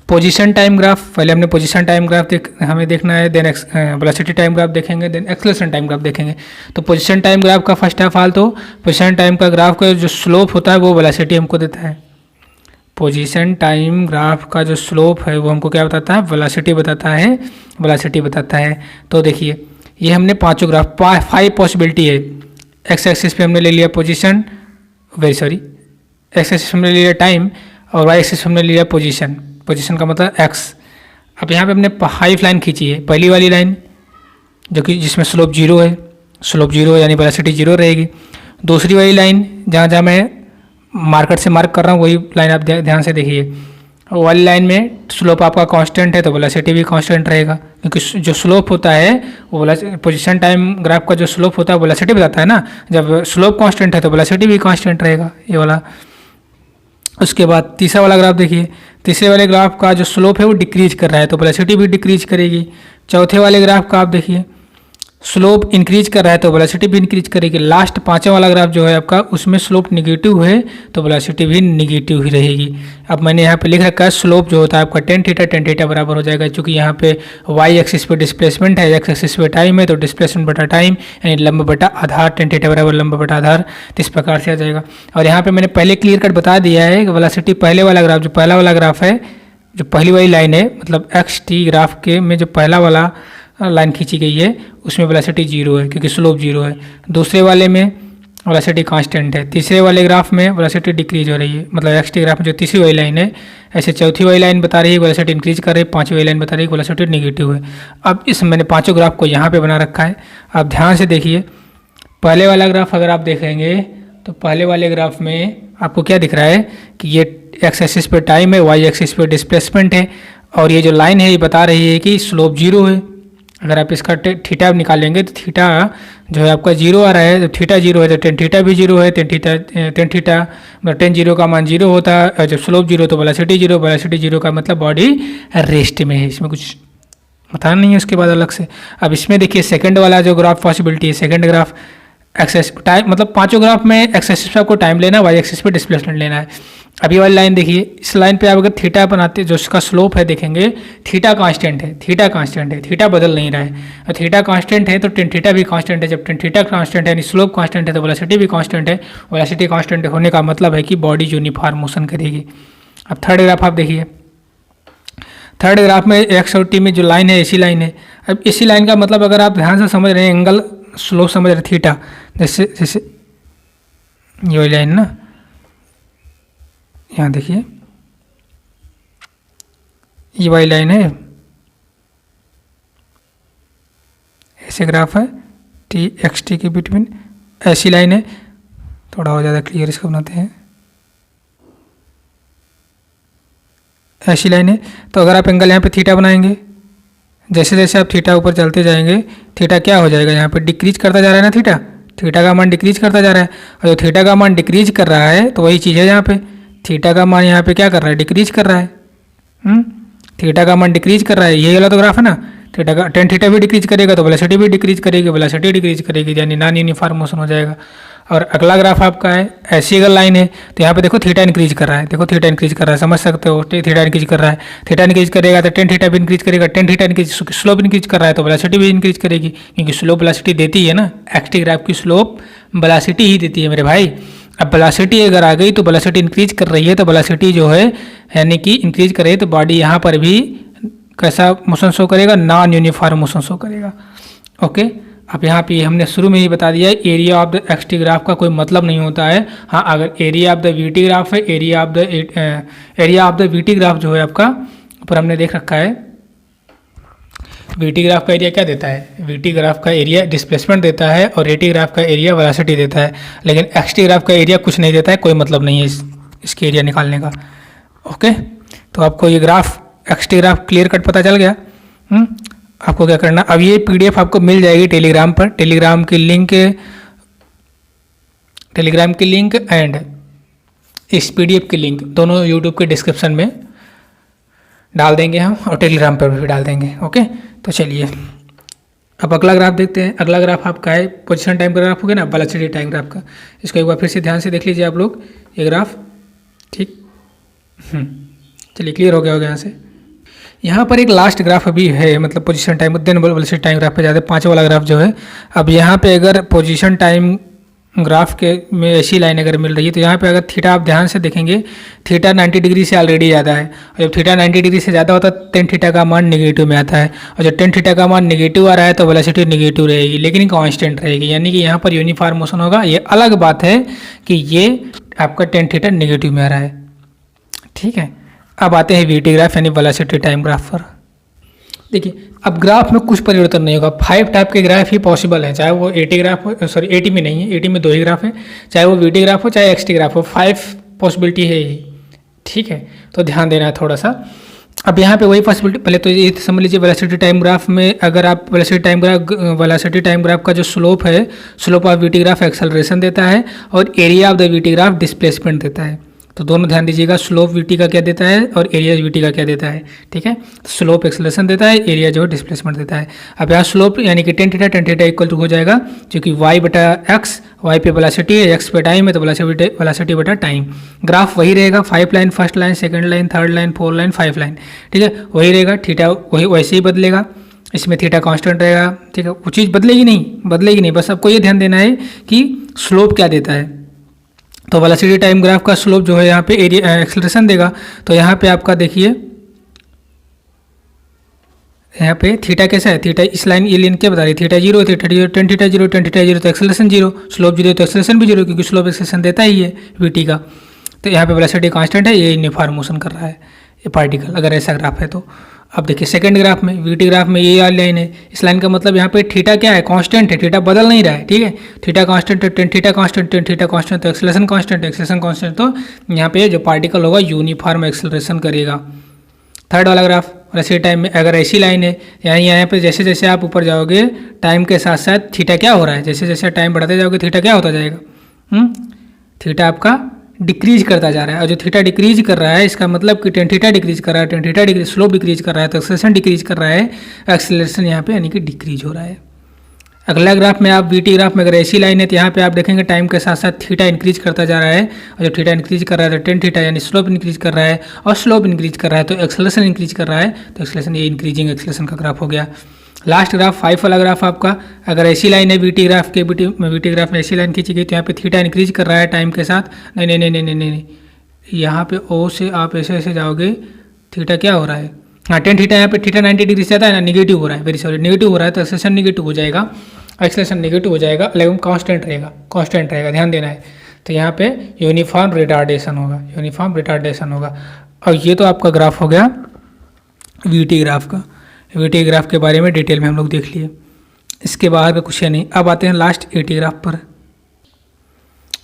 पोजीशन टाइम ग्राफ, पहले हमने पोजीशन टाइम ग्राफ हमें देखना है, देन वेलोसिटी टाइम ग्राफ देखेंगे, देन एक्सेलरेशन टाइम ग्राफ देखेंगे। तो पोजीशन टाइम ग्राफ का फर्स्ट ऑफ ऑल तो पोजीशन टाइम का ग्राफ का जो स्लोप होता है वो वेलोसिटी हमको देता है। पोजीशन टाइम ग्राफ का जो स्लोप है वो हमको क्या बताता है, वेलोसिटी बताता है, वेलोसिटी बताता है। तो देखिए ये हमने पांचों ग्राफ, 5 पॉसिबिलिटी है। एक्स एक्सिस पे हमने ले लिया position, very sorry, x axis हमने ले लिया टाइम, और वाई एक्सिस हमने ले लिया पोजीशन, पोजीशन का मतलब एक्स। अब यहाँ पे हमने 5 लाइन खींची है। पहली वाली लाइन जो कि जिसमें स्लोप जीरो है, स्लोप जीरो यानी वेलोसिटी जीरो रहेगी। दूसरी वाली लाइन जहाँ जहाँ मैं मार्कर से मार्क कर रहा हूँ वही लाइन आप ध्यान से देखिए। वाली लाइन में स्लोप आपका कांस्टेंट है तो वेलोसिटी भी कांस्टेंट रहेगा, क्योंकि जो स्लोप होता है वो पोजीशन टाइम ग्राफ का जो स्लोप होता है वो वेलोसिटी बताता है ना। जब स्लोप कांस्टेंट है तो वेलोसिटी भी कांस्टेंट रहेगा, ये वाला। उसके बाद तीसरा वाला ग्राफ देखिए, तीसरे वाले ग्राफ का जो स्लोप है वो डिक्रीज कर रहा है तो वेलोसिटी भी डिक्रीज करेगी। चौथे वाले ग्राफ का आप देखिए स्लोप इंक्रीज कर रहा है तो वेलोसिटी भी इंक्रीज करेगी। लास्ट पांचवा वाला ग्राफ जो है आपका उसमें स्लोप निगेटिव है तो वेलोसिटी भी निगेटिव ही रहेगी। अब मैंने यहाँ पे लिख रखा है स्लोप जो होता है आपका टेन थीटा बराबर हो जाएगा, क्योंकि यहाँ पे वाई एक्सिस पे डिस्प्लेसमेंट है, एक्स एक्सिस पे टाइम है, तो डिस्प्लेसमेंट बटा टाइम यानी लंब बटा आधार, टेन थीटा बराबर लंब बटा आधार, तो इस प्रकार से आ जाएगा। और यहाँ पे मैंने पहले क्लियर कट बता दिया है कि वेलोसिटी पहले वाला ग्राफ, जो पहला वाला ग्राफ है, जो पहली वाली लाइन है, मतलब एक्स टी ग्राफ के में जो पहला वाला लाइन खींची गई है उसमें वेलोसिटी जीरो है क्योंकि स्लोप जीरो है। दूसरे वाले में वेलोसिटी कांस्टेंट है। तीसरे वाले ग्राफ में वेलोसिटी डिक्रीज हो रही है, मतलब एक्स टी ग्राफ में जो तीसरी वाली लाइन है, ऐसे चौथी वाली लाइन बता रही है वेलोसिटी इंक्रीज कर रही है, पांचवी वाली लाइन बता रही है वेलोसिटी नेगेटिव है। अब इस मैंने पांचों ग्राफ को यहाँ पे बना रखा है, आप ध्यान से देखिए। पहले वाला ग्राफ अगर आप देखेंगे तो पहले वाले ग्राफ में आपको क्या दिख रहा है कि ये एक्स एक्सिस पे टाइम है, वाई एक्सिस पे डिस्प्लेसमेंट है, और ये जो लाइन है ये बता रही है कि स्लोप जीरो है। अगर आप इसका थीटा निकालेंगे तो थीटा जो है आपका जीरो आ रहा है, तो थीटा जीरो है तो टेन थीटा भी जीरो है, टेन थीटा मतलब टेन जीरो का मान जीरो होता है, और जब स्लोप जीरो तो वेलोसिटी जीरो का मतलब बॉडी रेस्ट में है, इसमें कुछ बताना नहीं है उसके बाद अलग से। अब इसमें देखिए सेकंड वाला जो ग्राफ पॉसिबिलिटी है, सेकंड ग्राफ एक्सेस टाइम, मतलब पांचों ग्राफ में एक्स एक्सिस पे आपको टाइम लेना है, वाई एक्सिस पे डिस्प्लेसमेंट लेना है। अभी वाली लाइन देखिए, इस लाइन पे आप अगर थीटा बनाते जो इसका स्लोप है देखेंगे, थीटा कांस्टेंट है, थीटा बदल नहीं रहा है, और थीटा कांस्टेंट है तो टेन थीटा भी कांस्टेंट है। जब टेन थीटा कांस्टेंट है यानी स्लोप कांस्टेंट है तो वेलोसिटी भी कांस्टेंट है। वेलोसिटी कांस्टेंट होने का मतलब है कि बॉडी यूनिफॉर्म मोशन करेगी। अब थर्ड ग्राफ आप देखिए, थर्ड ग्राफ में एक्स और टी में जो लाइन है इसी लाइन है। अब इसी लाइन का मतलब अगर आप ध्यान से समझ रहे हैं, एंगल स्लोप समझ रहे थीटा, जैसे जैसे ये वाली लाइन ना, यहाँ देखिए ये वाली लाइन है, ऐसे ग्राफ है टी एक्स टी के बिटवीन, ऐसी लाइन है। थोड़ा और ज़्यादा क्लियर इसको बनाते हैं, ऐसी लाइन है। तो अगर आप एंगल यहाँ पे थीटा बनाएंगे, जैसे जैसे आप थीटा ऊपर चलते जाएंगे, थीटा क्या हो जाएगा, यहाँ पे डिक्रीज करता जा रहा है ना, थीटा का मान डिक्रीज करता जा रहा है। और जो थीटा का मान डिक्रीज कर रहा है तो वही चीज़ है यहाँ पे, थीटा का मान यहाँ पे क्या कर रहा है, डिक्रीज कर रहा है। थीटा का मान डिक्रीज कर रहा है, ये वाला तो ग्राफ है ना, थीटा का टेन थीटा भी डिक्रीज करेगा तो वेलोसिटी भी डिक्रीज करेगी, वेलोसिटी डिक्रीज करेगी यानी नॉन यूनिफॉर्म मोशन हो जाएगा। और अगला ग्राफ आपका है, ऐसी अगर लाइन है तो यहाँ पे देखो थीटा इंक्रीज कर रहा है, देखो थीटा इंक्रीज कर रहा है, समझ सकते हो, थीटा इंक्रीज कर रहा है, थीटा इंक्रीज करेगा तो टेन थीटा भी इंक्रीज करेगा, tan theta increase slope increase कर रहा है तो वेलोसिटी भी इंक्रीज करेगी, क्योंकि स्लोप वेलोसिटी देती है ना, एक्स टी ग्राफ की स्लोप वेलोसिटी ही देती है मेरे भाई। अब वेलोसिटी अगर आ गई तो वेलोसिटी इंक्रीज कर रही है, तो वेलोसिटी जो है यानी कि इंक्रीज कर रही है तो बॉडी यहाँ पर भी कैसा मोशन शो करेगा, नॉन यूनिफॉर्म मोशन शो करेगा। ओके, अब यहाँ पे हमने शुरू में ही बता दिया है area of the x t graph का कोई मतलब नहीं होता है। हाँ, अगर area of the v t graph है, area of the v t graph जो है आपका ऊपर हमने देख रखा है, वी टी ग्राफ का एरिया क्या देता है, वी टी ग्राफ का एरिया डिस्प्लेसमेंट देता है और ए टी ग्राफ का एरिया वेलोसिटी देता है, लेकिन एक्स टी ग्राफ का एरिया कुछ नहीं देता है, कोई मतलब नहीं है इसके एरिया निकालने का। ओके, तो आपको ये graph x t graph clear cut पता चल गया। आपको क्या करना, अब ये पीडीएफ आपको मिल जाएगी टेलीग्राम पर, टेलीग्राम की लिंक एंड इस पीडीएफ की लिंक दोनों यूट्यूब के डिस्क्रिप्शन में डाल देंगे हम, और टेलीग्राम पर भी डाल देंगे। ओके, तो चलिए अब अगला ग्राफ देखते हैं। अगला ग्राफ आपका है पोजीशन टाइम का ग्राफ हो गया ना, वेलोसिटी टाइम ग्राफ का। इसको एक बार फिर से ध्यान से देख लीजिए आप लोग, ये ग्राफ, ठीक। चलिए क्लियर हो गया होगा यहाँ से। यहाँ पर एक लास्ट ग्राफ अभी है, मतलब position time, then velocity time graph पे जाते हैं, पाँचवा वाला ग्राफ जो है। अब यहाँ पे अगर पोजीशन टाइम ग्राफ के में ऐसी लाइन अगर मिल रही है तो यहाँ पे अगर थीटा आप ध्यान से देखेंगे, थीटा 90 डिग्री से ऑलरेडी ज़्यादा है, और जब थीटा 90 डिग्री से ज़्यादा होता है टेन थीटा का मान नेगेटिव में आता है, और जब टेन थीटा का मान नेगेटिव आ रहा है तो वेलोसिटी नेगेटिव रहेगी, लेकिन कांस्टेंट रहेगी, यानी कि यहाँ पर यूनिफॉर्म मोशन होगा। ये अलग बात है कि ये आपका टेन थीटा नेगेटिव में आ रहा है, ठीक है। अब आते हैं वी टी ग्राफ यानी वेलोसिटी टाइम ग्राफ पर। देखिए, अब ग्राफ में कुछ परिवर्तन नहीं होगा, 5 टाइप के ग्राफ ही पॉसिबल है, चाहे वो एटी ग्राफ हो, सॉरी एटी में नहीं है, एटी में 2 ही ग्राफ है, चाहे वो वीटी ग्राफ हो चाहे एक्सटी ग्राफ हो, 5 पॉसिबिलिटी है ये, ठीक है। तो ध्यान देना है थोड़ा सा। अब यहाँ पे वही पॉसिबिलिटी, पहले तो ये समझ लीजिए वेलोसिटी टाइम ग्राफ में अगर आप वेलोसिटी टाइम ग्राफ का जो स्लोप है, slope of VT graph acceleration देता है और area of the VT graph displacement देता है। तो दोनों ध्यान दीजिएगा, स्लोप वीटी का क्या देता है और एरिया वीटी का क्या देता है, ठीक है। स्लोप एक्सेलरेशन देता है, एरिया जो है डिस्प्लेसमेंट देता है। अब यहाँ स्लोप यानी कि टेन थीटा इक्वल टू हो जाएगा, क्योंकि वाई बटा एक्स, वाई पे वेलोसिटी है, एक्स पे टाइम है, तो वेलोसिटी बटा टाइम। ग्राफ वही रहेगा, 5 line, first line, second line, third line, 4 line, 5 line, ठीक है, वही रहेगा। थीटा वही वैसे ही बदलेगा, इसमें थीटा कांस्टेंट रहेगा, ठीक है, वो चीज़ बदलेगी नहीं, बस आपको ये ध्यान देना है कि स्लोप क्या देता है। तो वेलोसिटी टाइम ग्राफ का स्लोप जो है यहाँ पे एरिया एक्सेलरेशन देगा। तो यहाँ पे आपका देखिए, यहाँ पे थीटा कैसा है, थीटा इस लाइन ये लाइन क्या बता रही है, theta zero, tan theta zero, तो एक्सेलरेशन जीरो, स्लोप जीरो तो एक्सेलरेशन भी जीरो, क्योंकि स्लोप एक्सेलरेशन देता ही है वीटी का। तो यहाँ पे वेलोसिटी कांस्टेंट है, ये यूनिफॉर्म मोशन कर रहा है ये पार्टिकल, अगर ऐसा ग्राफ है तो। अब देखिए सेकंड ग्राफ में, वीटी ग्राफ में ये वाली लाइन है, इस लाइन का मतलब यहाँ पे थीटा क्या है, कांस्टेंट है, थीटा बदल नहीं रहा है, ठीक है, थीटा कांस्टेंट है, टेन थीटा कांस्टेंट, तो एक्सेलरेशन कांस्टेंट, तो यहाँ पे जो पार्टिकल होगा यूनिफॉर्म एक्सेलरेशन करेगा। थर्ड वाला ग्राफ, वैसे टाइम में अगर ऐसी लाइन है, यानी यहाँ पे जैसे जैसे आप ऊपर जाओगे टाइम के साथ साथ थीटा क्या हो रहा है, जैसे जैसे टाइम बढ़ाते जाओगे थीटा क्या होता जाएगा, थीटा आपका डिक्रीज करता जा रहा है। और जो थीटा डिक्रीज कर रहा है, इसका मतलब कि टेन थीटा डिक्रीज कर रहा है, tan theta decrease, slope decrease कर रहा है, तो एक्सेलरेशन डिक्रीज कर रहा है, एक्सेलरेशन यहाँ पे यानी कि डिक्रीज हो रहा है। अगला ग्राफ में आप वीटी ग्राफ में अगर ऐसी लाइन है, तो यहाँ पे आप देखेंगे टाइम के साथ साथ थीटा इंक्रीज करता जा रहा है, और जब थीटा इंक्रीज कर रहा है तो टेन थीटा यानी स्लोप इंक्रीज कर रहा है, और स्लोप इंक्रीज कर रहा है तो एक्सेलरेशन इंक्रीज कर रहा है, तो एक्सेलरेशन ये इंक्रीजिंग एक्सेलरेशन का ग्राफ हो गया। लास्ट ग्राफ 5 वाला ग्राफ आपका, अगर ऐसी लाइन है वीटी ग्राफ ग्राफ में ऐसी लाइन खींची गई, तो यहाँ पे थीटा इंक्रीज कर रहा है टाइम के साथ, नहीं, यहाँ पे ओ से आप ऐसे ऐसे जाओगे, थीटा क्या हो रहा है, हाँ टेन थीटा, यहाँ पे थीटा 90 डिग्री से आता है ना, निगेटिव हो रहा है, वेरी सॉरी, निगेटिव हो रहा है, तो एक्सेलरेशन निगेटिव हो जाएगा, एक्सेलरेशन निगेटिव हो जाएगा, लेकिन कांस्टेंट रहेगा, ध्यान देना है। तो यहाँ पे यूनिफॉर्म रिटार्डेशन होगा। और ये तो आपका ग्राफ हो गया वीटी ग्राफ का। वीटी ग्राफ के बारे में डिटेल में हम लोग देख लिए, इसके बाहर का कुछ है नहीं। अब आते हैं लास्ट एटी ग्राफ पर।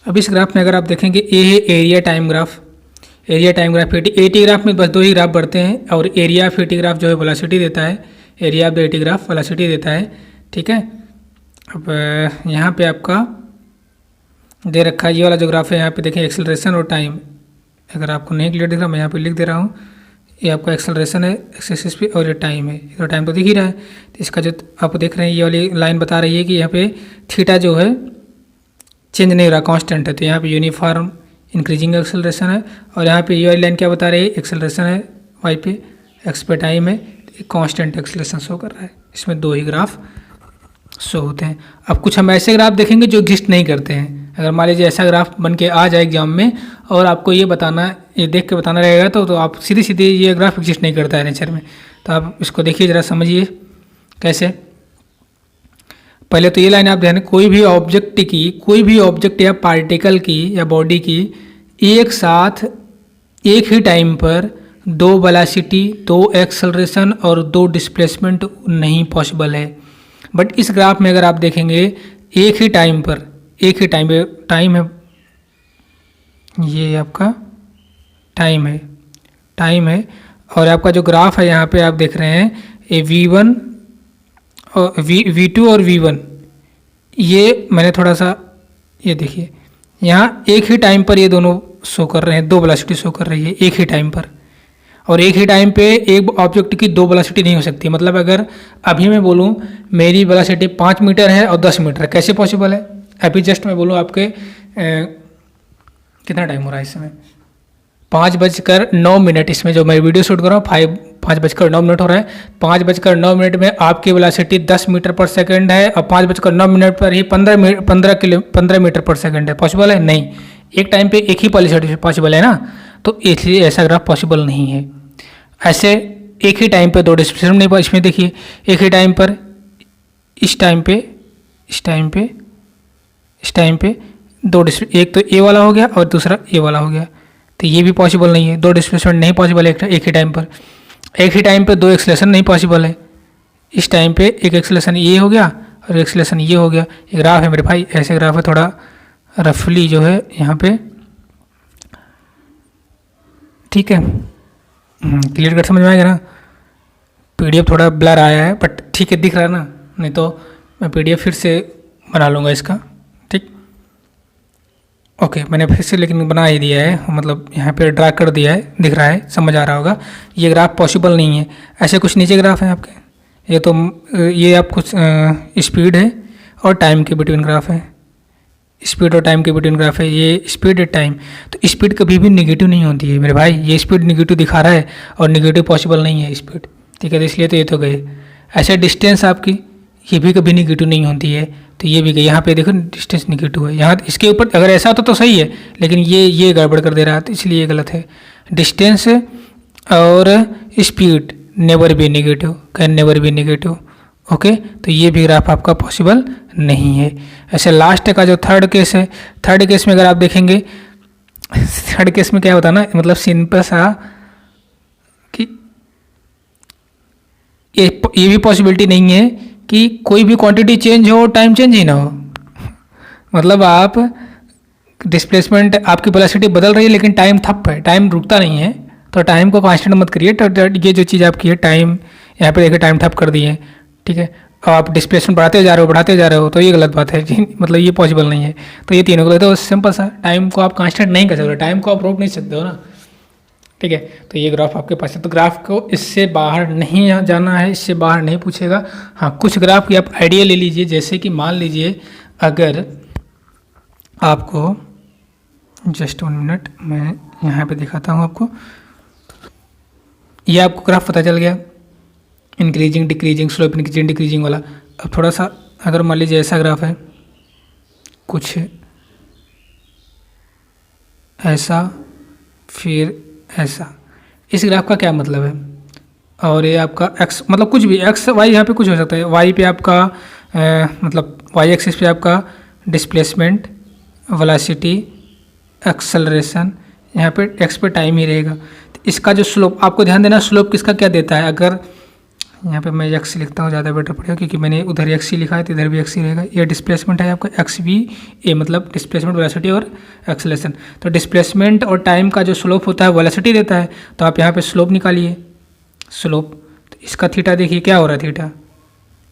अब इस ग्राफ में अगर आप देखेंगे, ये है area time graph, eighty graph में बस 2 ही ग्राफ बढ़ते हैं, और एरिया ऑफ एटी ग्राफ जो है वेलोसिटी देता है, area of the eighty graph velocity देता है, ठीक है। अब यहाँ पे आपका दे रखा है ये वाला जो ग्राफ है, यहाँ पे देखिए एक्सेलरेशन और टाइम, अगर आपको नहीं क्लियर दिख रहा, मैं यहाँ पे लिख दे रहा हूँ, ये आपका एक्सेलरेशन है, एक्सेस पे, और ये टाइम है, तो टाइम तो दिख ही रहा है। तो इसका जो आप देख रहे हैं, ये वाली लाइन बता रही है कि यहाँ पे थीटा जो है चेंज नहीं हो रहा, कांस्टेंट है, तो यहाँ पे यूनिफॉर्म इंक्रीजिंग एक्सेलरेशन है। और यहाँ पे ये वाली लाइन क्या बता रही है, एक्सेलरेशन है वाई पे, एक्स पे टाइम है, कांस्टेंट एक्सेलरेशन शो कर रहा है। इसमें 2 ही ग्राफ शो होते हैं। अब कुछ हम ऐसे ग्राफ देखेंगे जो एग्जिस्ट नहीं करते हैं। अगर मान लीजिए ऐसा ग्राफ बन के आ जाए एग्जाम में, और आपको ये देख के बताना रहेगा, तो आप सीधे ये ग्राफ एग्जिस्ट नहीं करता है नेचर में। तो आप इसको देखिए, ज़रा समझिए कैसे। पहले तो ये लाइन आप ध्यान, कोई भी ऑब्जेक्ट या पार्टिकल की या बॉडी की एक साथ एक ही टाइम पर 2 वेलोसिटी, 2 एक्सेलरेशन और 2 डिस्प्लेसमेंट नहीं पॉसिबल है। बट इस ग्राफ में अगर आप देखेंगे, एक ही टाइम पे टाइम है, ये आपका टाइम है, और आपका जो ग्राफ है यहाँ पे आप देख रहे हैं, ये V1 और V2 और V1, ये मैंने थोड़ा सा, ये देखिए यहाँ एक ही टाइम पर ये दोनों शो कर रहे हैं, 2 वेलोसिटी शो कर रही है एक ही टाइम पर। और एक ही टाइम पे एक ऑब्जेक्ट की 2 वेलोसिटी नहीं हो सकती। मतलब अगर अभी मैं बोलूँ मेरी वेलोसिटी 5 मीटर है और 10 मीटर है, कैसे पॉसिबल है? अभी जस्ट मैं बोलूँ आपके कितना टाइम हो रहा है इस समय, 5:09, इसमें जो मैं वीडियो शूट कर रहा हूँ 5:09 हो रहा है। 5:09 में आपकी वेलोसिटी 10 मीटर पर सेकंड है, और 5:09 पर ही 15 मीटर पर सेकंड है। पॉसिबल है? नहीं। एक टाइम पे एक ही वेलोसिटी पॉसिबल है ना, तो इसलिए ऐसा ग्राफ पॉसिबल नहीं है। ऐसे एक ही टाइम पे 2 डिस्प्लेसमेंट नहीं, इसमें देखिए एक ही टाइम पर इस टाइम पे 2 डिस्प्लेसमेंट, एक तो ए वाला हो गया और दूसरा ए वाला हो गया, तो ये भी पॉसिबल नहीं है। 2 डिस्प्लेसमेंट नहीं पॉसिबल है एक ही टाइम पर। एक ही टाइम पे 2 एक्सेलरेशन नहीं पॉसिबल है। इस टाइम पे एक एक्सेलरेशन ये हो गया और एक्सेलरेशन ये हो गया। ये ग्राफ है मेरे भाई, ऐसे ग्राफ है, थोड़ा रफली जो है यहाँ पे, ठीक है। क्लियर कट समझ में आएगा ना? पीडीएफ थोड़ा ब्लर आया है, बट ठीक है, दिख रहा है ना? नहीं तो मैं पीडीएफ फिर से बना लूँगा इसका, ठीक। ओके, मैंने फिर से लेकिन बना ही दिया है, मतलब यहाँ पे ड्रा कर दिया है, दिख रहा है, समझ आ रहा होगा। ये ग्राफ पॉसिबल नहीं है, ऐसे कुछ नीचे ग्राफ है आपके। ये तो ये आपको स्पीड है और टाइम के बिटवीन ग्राफ है, स्पीड और टाइम के बिटवीन ग्राफ है। ये स्पीड है टाइम, तो स्पीड कभी भी निगेटिव नहीं होती है मेरे भाई। ये स्पीड निगेटिव दिखा रहा है और निगेटिव पॉसिबल नहीं है स्पीड, ठीक है। तो इसलिए तो ये तो गए। ऐसे डिस्टेंस आपकी ये भी कभी निगेटिव नहीं होती है, तो ये भी गई। यहाँ पे देखो डिस्टेंस निगेटिव है, यहाँ इसके ऊपर अगर ऐसा होता तो सही है, लेकिन ये गड़बड़ कर दे रहा है, तो इसलिए ये गलत है। डिस्टेंस और speed never be negative, can never be negative. Okay, तो ये भी ग्राफ आपका पॉसिबल नहीं है। ऐसे लास्ट का जो थर्ड केस है, थर्ड केस में अगर आप देखेंगे, थर्ड केस में क्या होता है ना, मतलब सिंपल सा कि ये भी पॉसिबिलिटी नहीं है कि कोई भी क्वांटिटी चेंज हो, टाइम चेंज ही ना हो। मतलब आप डिस्प्लेसमेंट, आपकी वेलोसिटी बदल रही है लेकिन टाइम ठप है, टाइम रुकता नहीं है। तो टाइम को कांस्टेंट मत करिए। तो ये जो चीज़ आपकी है टाइम, यहाँ पे देखिए टाइम ठप कर दिए, ठीक है। और आप डिस्प्लेसमेंट बढ़ाते जा रहे हो, तो ये गलत बात है जी, मतलब ये पॉसिबल नहीं है। तो ये तीनों गलत है। तो सिंपल सा, टाइम को आप कांस्टेंट नहीं कर सकते, टाइम को आप रोक नहीं सकते हो ना, ठीक है। तो ये ग्राफ आपके पास है। तो ग्राफ को इससे बाहर नहीं जाना है, इससे बाहर नहीं पूछेगा। हाँ, कुछ ग्राफ की आप आइडिया ले लीजिए, जैसे कि मान लीजिए अगर आपको, जस्ट 1 मिनट, मैं यहाँ पे दिखाता हूँ आपको। ये आपको ग्राफ पता चल गया, increasing decreasing, slope increasing decreasing वाला। अब थोड़ा सा अगर मान लीजिए ऐसा ग्राफ है, कुछ ऐसा, फिर ऐसा, इस ग्राफ का क्या मतलब है? और ये आपका एक्स, मतलब कुछ भी एक्स वाई, यहाँ पे कुछ हो सकता है। वाई पे आपका मतलब वाई एक्सिस पे आपका डिस्प्लेसमेंट, वेलोसिटी, एक्सेलरेशन, यहाँ पे एक्स पे टाइम ही रहेगा। तो इसका जो स्लोप, आपको ध्यान देना स्लोप किसका क्या देता है। अगर यहाँ पे मैं एक्स लिखता हूँ, ज़्यादा बेटर पड़ेगा, क्योंकि मैंने उधर एक्स ही लिखा है तो इधर भी एक्स ही रहेगा। ये डिस्प्लेसमेंट है आपका एक्स वी ए, मतलब डिस्प्लेसमेंट, वेलोसिटी और एक्सेलरेशन। तो डिस्प्लेसमेंट और टाइम का जो स्लोप होता है वेलोसिटी देता है, तो आप यहाँ पे स्लोप निकालिए, स्लोप। तो इसका थीटा देखिए क्या हो रहा है,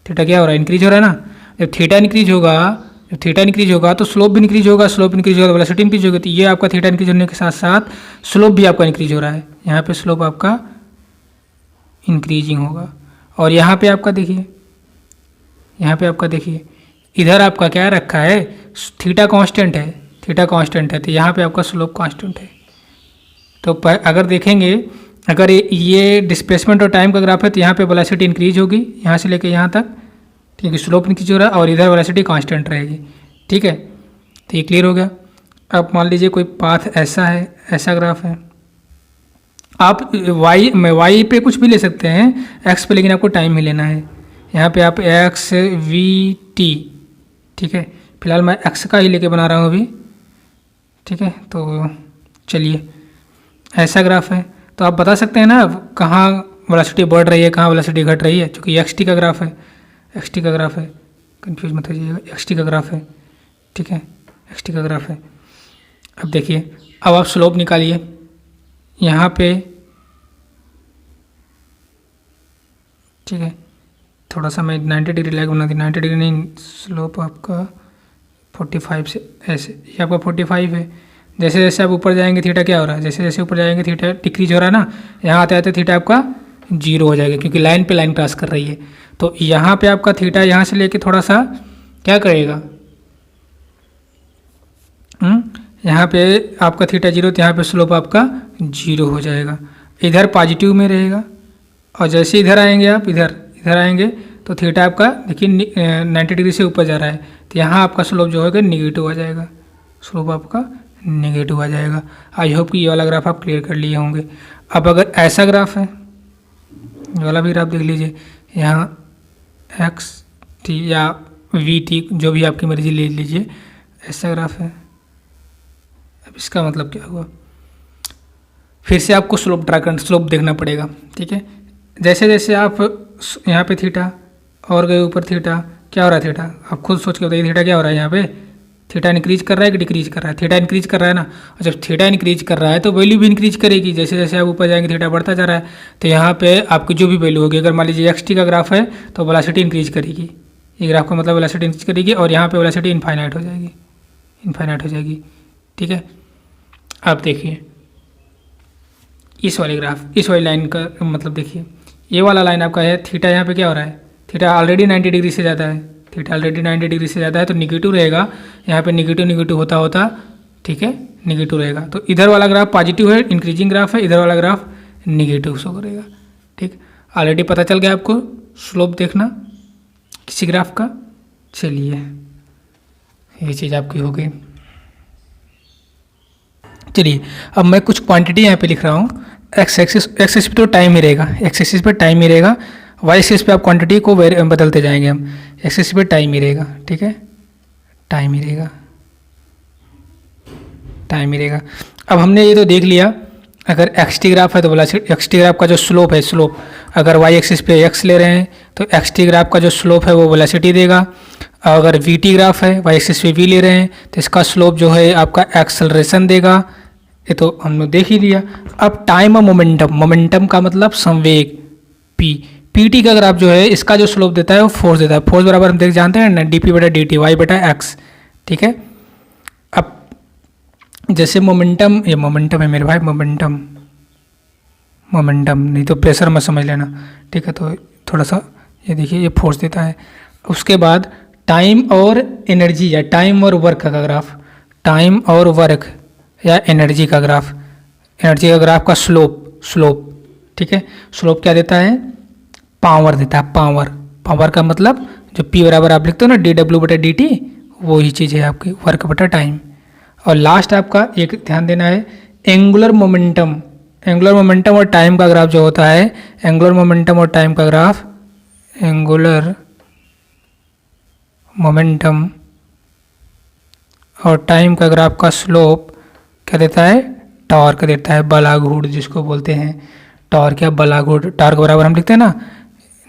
थीटा क्या हो रहा है, इंक्रीज हो रहा है ना। जब थीटा इंक्रीज होगा, तो स्लोप भी इंक्रीज होगा, स्लोप इंक्रीज होगा, वेलोसिटी इंक्रीज होगी। तो ये आपका थीटा इंक्रीज होने के साथ साथ स्लोप भी आपका इंक्रीज हो रहा है। यहाँ पे स्लोप आपका इंक्रीजिंग होगा। और यहाँ पे आपका देखिए, इधर आपका क्या रखा है, थीटा कांस्टेंट है, तो यहाँ पे आपका स्लोप कांस्टेंट है। तो अगर देखेंगे, अगर ये डिस्प्लेसमेंट और टाइम का ग्राफ है, तो यहाँ पे वेलोसिटी इंक्रीज होगी यहाँ से लेकर यहाँ तक, ठीक है, स्लोप इंक्रीज हो रहा है, और इधर वेलोसिटी कांस्टेंट रहेगी, ठीक है। तो ये क्लियर हो गया। अब मान लीजिए कोई पाथ ऐसा है, ऐसा ग्राफ है, आप वाई पे कुछ भी ले सकते हैं, एक्स पे लेकिन आपको टाइम ही लेना है। यहाँ पे आप एक्स वी टी, ठीक है, फिलहाल मैं एक्स का ही लेके बना रहा हूँ अभी, ठीक है। तो चलिए, ऐसा ग्राफ है, तो आप बता सकते हैं ना कहाँ वेलोसिटी बढ़ रही है, कहाँ वेलोसिटी घट रही है, क्योंकि एक्स टी का ग्राफ है, कंफ्यूज मत कीजिएगा, एक्स टी का ग्राफ है, ठीक है, एक्स टी का ग्राफ है। अब देखिए, अब आप स्लोप निकालिए यहाँ पे, ठीक है। थोड़ा सा मैं 90 डिग्री लैग बना दी, 90 डिग्री नहीं, स्लोप आपका 45 से ऐसे, ये आपका 45 है। जैसे जैसे आप ऊपर जाएंगे थीटा क्या हो रहा है, जैसे जैसे ऊपर जाएंगे थीटा डिक्रीज हो रहा है ना, यहाँ आते आते थीटा आपका 0 हो जाएगा, क्योंकि लाइन पे लाइन क्रॉस कर रही है। तो यहाँ पे आपका थीटा यहाँ से लेके थोड़ा सा क्या करेगा, यहाँ पे आपका थीटा 0, तो यहाँ पे स्लोप आपका 0 हो जाएगा, इधर पॉजिटिव में रहेगा। और जैसे इधर आएंगे आप, इधर आएंगे तो थीटा आपका देखिए 90 डिग्री से ऊपर जा रहा है, तो यहाँ आपका स्लोप जो होगा निगेटिव आ जाएगा, स्लोप आपका नेगेटिव आ जाएगा। आई होप कि ये वाला ग्राफ आप क्लियर कर लिए होंगे। अब अगर ऐसा ग्राफ है, ये वाला भी ग्राफ देख लीजिए, यहाँ एक्स टी या वी टी जो भी आपकी मर्जी ले लीजिए, ऐसा ग्राफ है। अब इसका मतलब क्या हुआ, फिर से आपको स्लोप ड्रा करना, स्लोप देखना पड़ेगा, ठीक है। जैसे जैसे आप यहाँ पे थीटा और गए ऊपर, थीटा क्या हो रहा है, थीटा आप खुद सोच के बताइए, थीटा क्या हो रहा है यहाँ पे, थीटा इंक्रीज कर रहा है कि डिक्रीज कर रहा है, थीटा इंक्रीज कर रहा है ना। और जब थीटा इंक्रीज कर रहा है तो वैल्यू भी इंक्रीज करेगी, जैसे जैसे आप ऊपर जाएंगे थीटा बढ़ता जा रहा है, तो यहाँ पे आपकी जो भी वैल्यू होगी, अगर मान लीजिए एक्स टी का ग्राफ है तो वेलोसिटी इंक्रीज करेगी, ये ग्राफ का मतलब वेलोसिटी इंक्रीज करेगी, और यहाँ पे वेलोसिटी इनफाइनाइट हो जाएगी, ठीक है। अब देखिए इस वाले ग्राफ, इस वाली लाइन का मतलब देखिए, ये वाला लाइन आपका है थीटा, यहाँ पे क्या हो रहा है, थीटा ऑलरेडी 90 डिग्री से ज़्यादा है, थीटा ऑलरेडी 90 डिग्री से ज़्यादा है, तो निगेटिव रहेगा, यहाँ पे निगेटिव निगेटिव होता होता, ठीक है, निगेटिव रहेगा। तो इधर वाला ग्राफ पॉजिटिव है, इंक्रीजिंग ग्राफ है, इधर वाला ग्राफ निगेटिव शो करेगा। ठीक, ऑलरेडी पता चल गया आपको स्लोप देखना किसी ग्राफ का। चलिए ये चीज़ आपकी हो गई। चलिए अब मैं कुछ क्वांटिटी यहाँ पे लिख रहा हूँ। एक्स एक्सिस पे तो टाइम ही रहेगा, एक्स एक्सिस पे टाइम ही रहेगा, वाई एक्सिस पे आप क्वांटिटी को बदलते जाएंगे हम, एक्स एक्सिस पे टाइम ही रहेगा, ठीक है, टाइम ही रहेगा, टाइम ही रहेगा। अब हमने ये तो देख लिया, अगर एक्स टी ग्राफ है तो वेलोसिटी, एक्स टी ग्राफ का जो स्लोप है, स्लोप अगर वाई एक्सिस पे एक्स ले रहे हैं तो एक्स टी ग्राफ का जो स्लोप है वो वेलोसिटी देगा। अगर वी टी ग्राफ है, वाई एक्सिस पे वी ले रहे हैं तो इसका स्लोप जो है आपका एक्सेलरेशन देगा। ये तो हमने देख ही लिया। अब टाइम और मोमेंटम, मोमेंटम का मतलब संवेग पी, पी टी का ग्राफ जो है इसका जो स्लोप देता है वो फोर्स देता है। फोर्स बराबर हम देख जानते हैं ना, डी पी बटा डी टी, वाई बटा एक्स, ठीक है। अब जैसे मोमेंटम, ये मोमेंटम है मेरे भाई, मोमेंटम, मोमेंटम नहीं तो प्रेशर मत समझ लेना, ठीक है। तो थोड़ा सा ये देखिए, ये फोर्स देता है। उसके बाद टाइम और एनर्जी या टाइम और वर्क का ग्राफ, टाइम और वर्क या एनर्जी का ग्राफ, एनर्जी का ग्राफ का स्लोप, स्लोप, ठीक है। स्लोप क्या देता है, पावर देता है, पावर, पावर का मतलब जो पी बराबर आप लिखते हो ना डी डब्ल्यू बटा डी टी, वही चीज़ है आपकी वर्क बटा टाइम। और लास्ट आपका एक ध्यान देना है, एंगुलर मोमेंटम, एंगुलर मोमेंटम और टाइम का ग्राफ जो होता है, एंगुलर मोमेंटम और टाइम का ग्राफ, एंगुलर मोमेंटम और टाइम का ग्राफ का स्लोप क्या देता है, टॉर्क देता है, बलाघूट जिसको बोलते हैं, टॉर्क या बलाघूट। टॉर्क बराबर हम लिखते हैं ना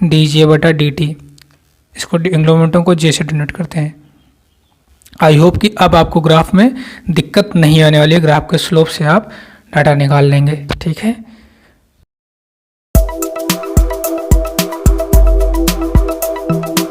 डी जे बटा डी टी, इसको एंगुलर मोमेंटम को जे से डिनोट करते हैं। आई होप कि अब आपको ग्राफ में दिक्कत नहीं आने वाली है, ग्राफ के स्लोप से आप डाटा निकाल लेंगे, ठीक है।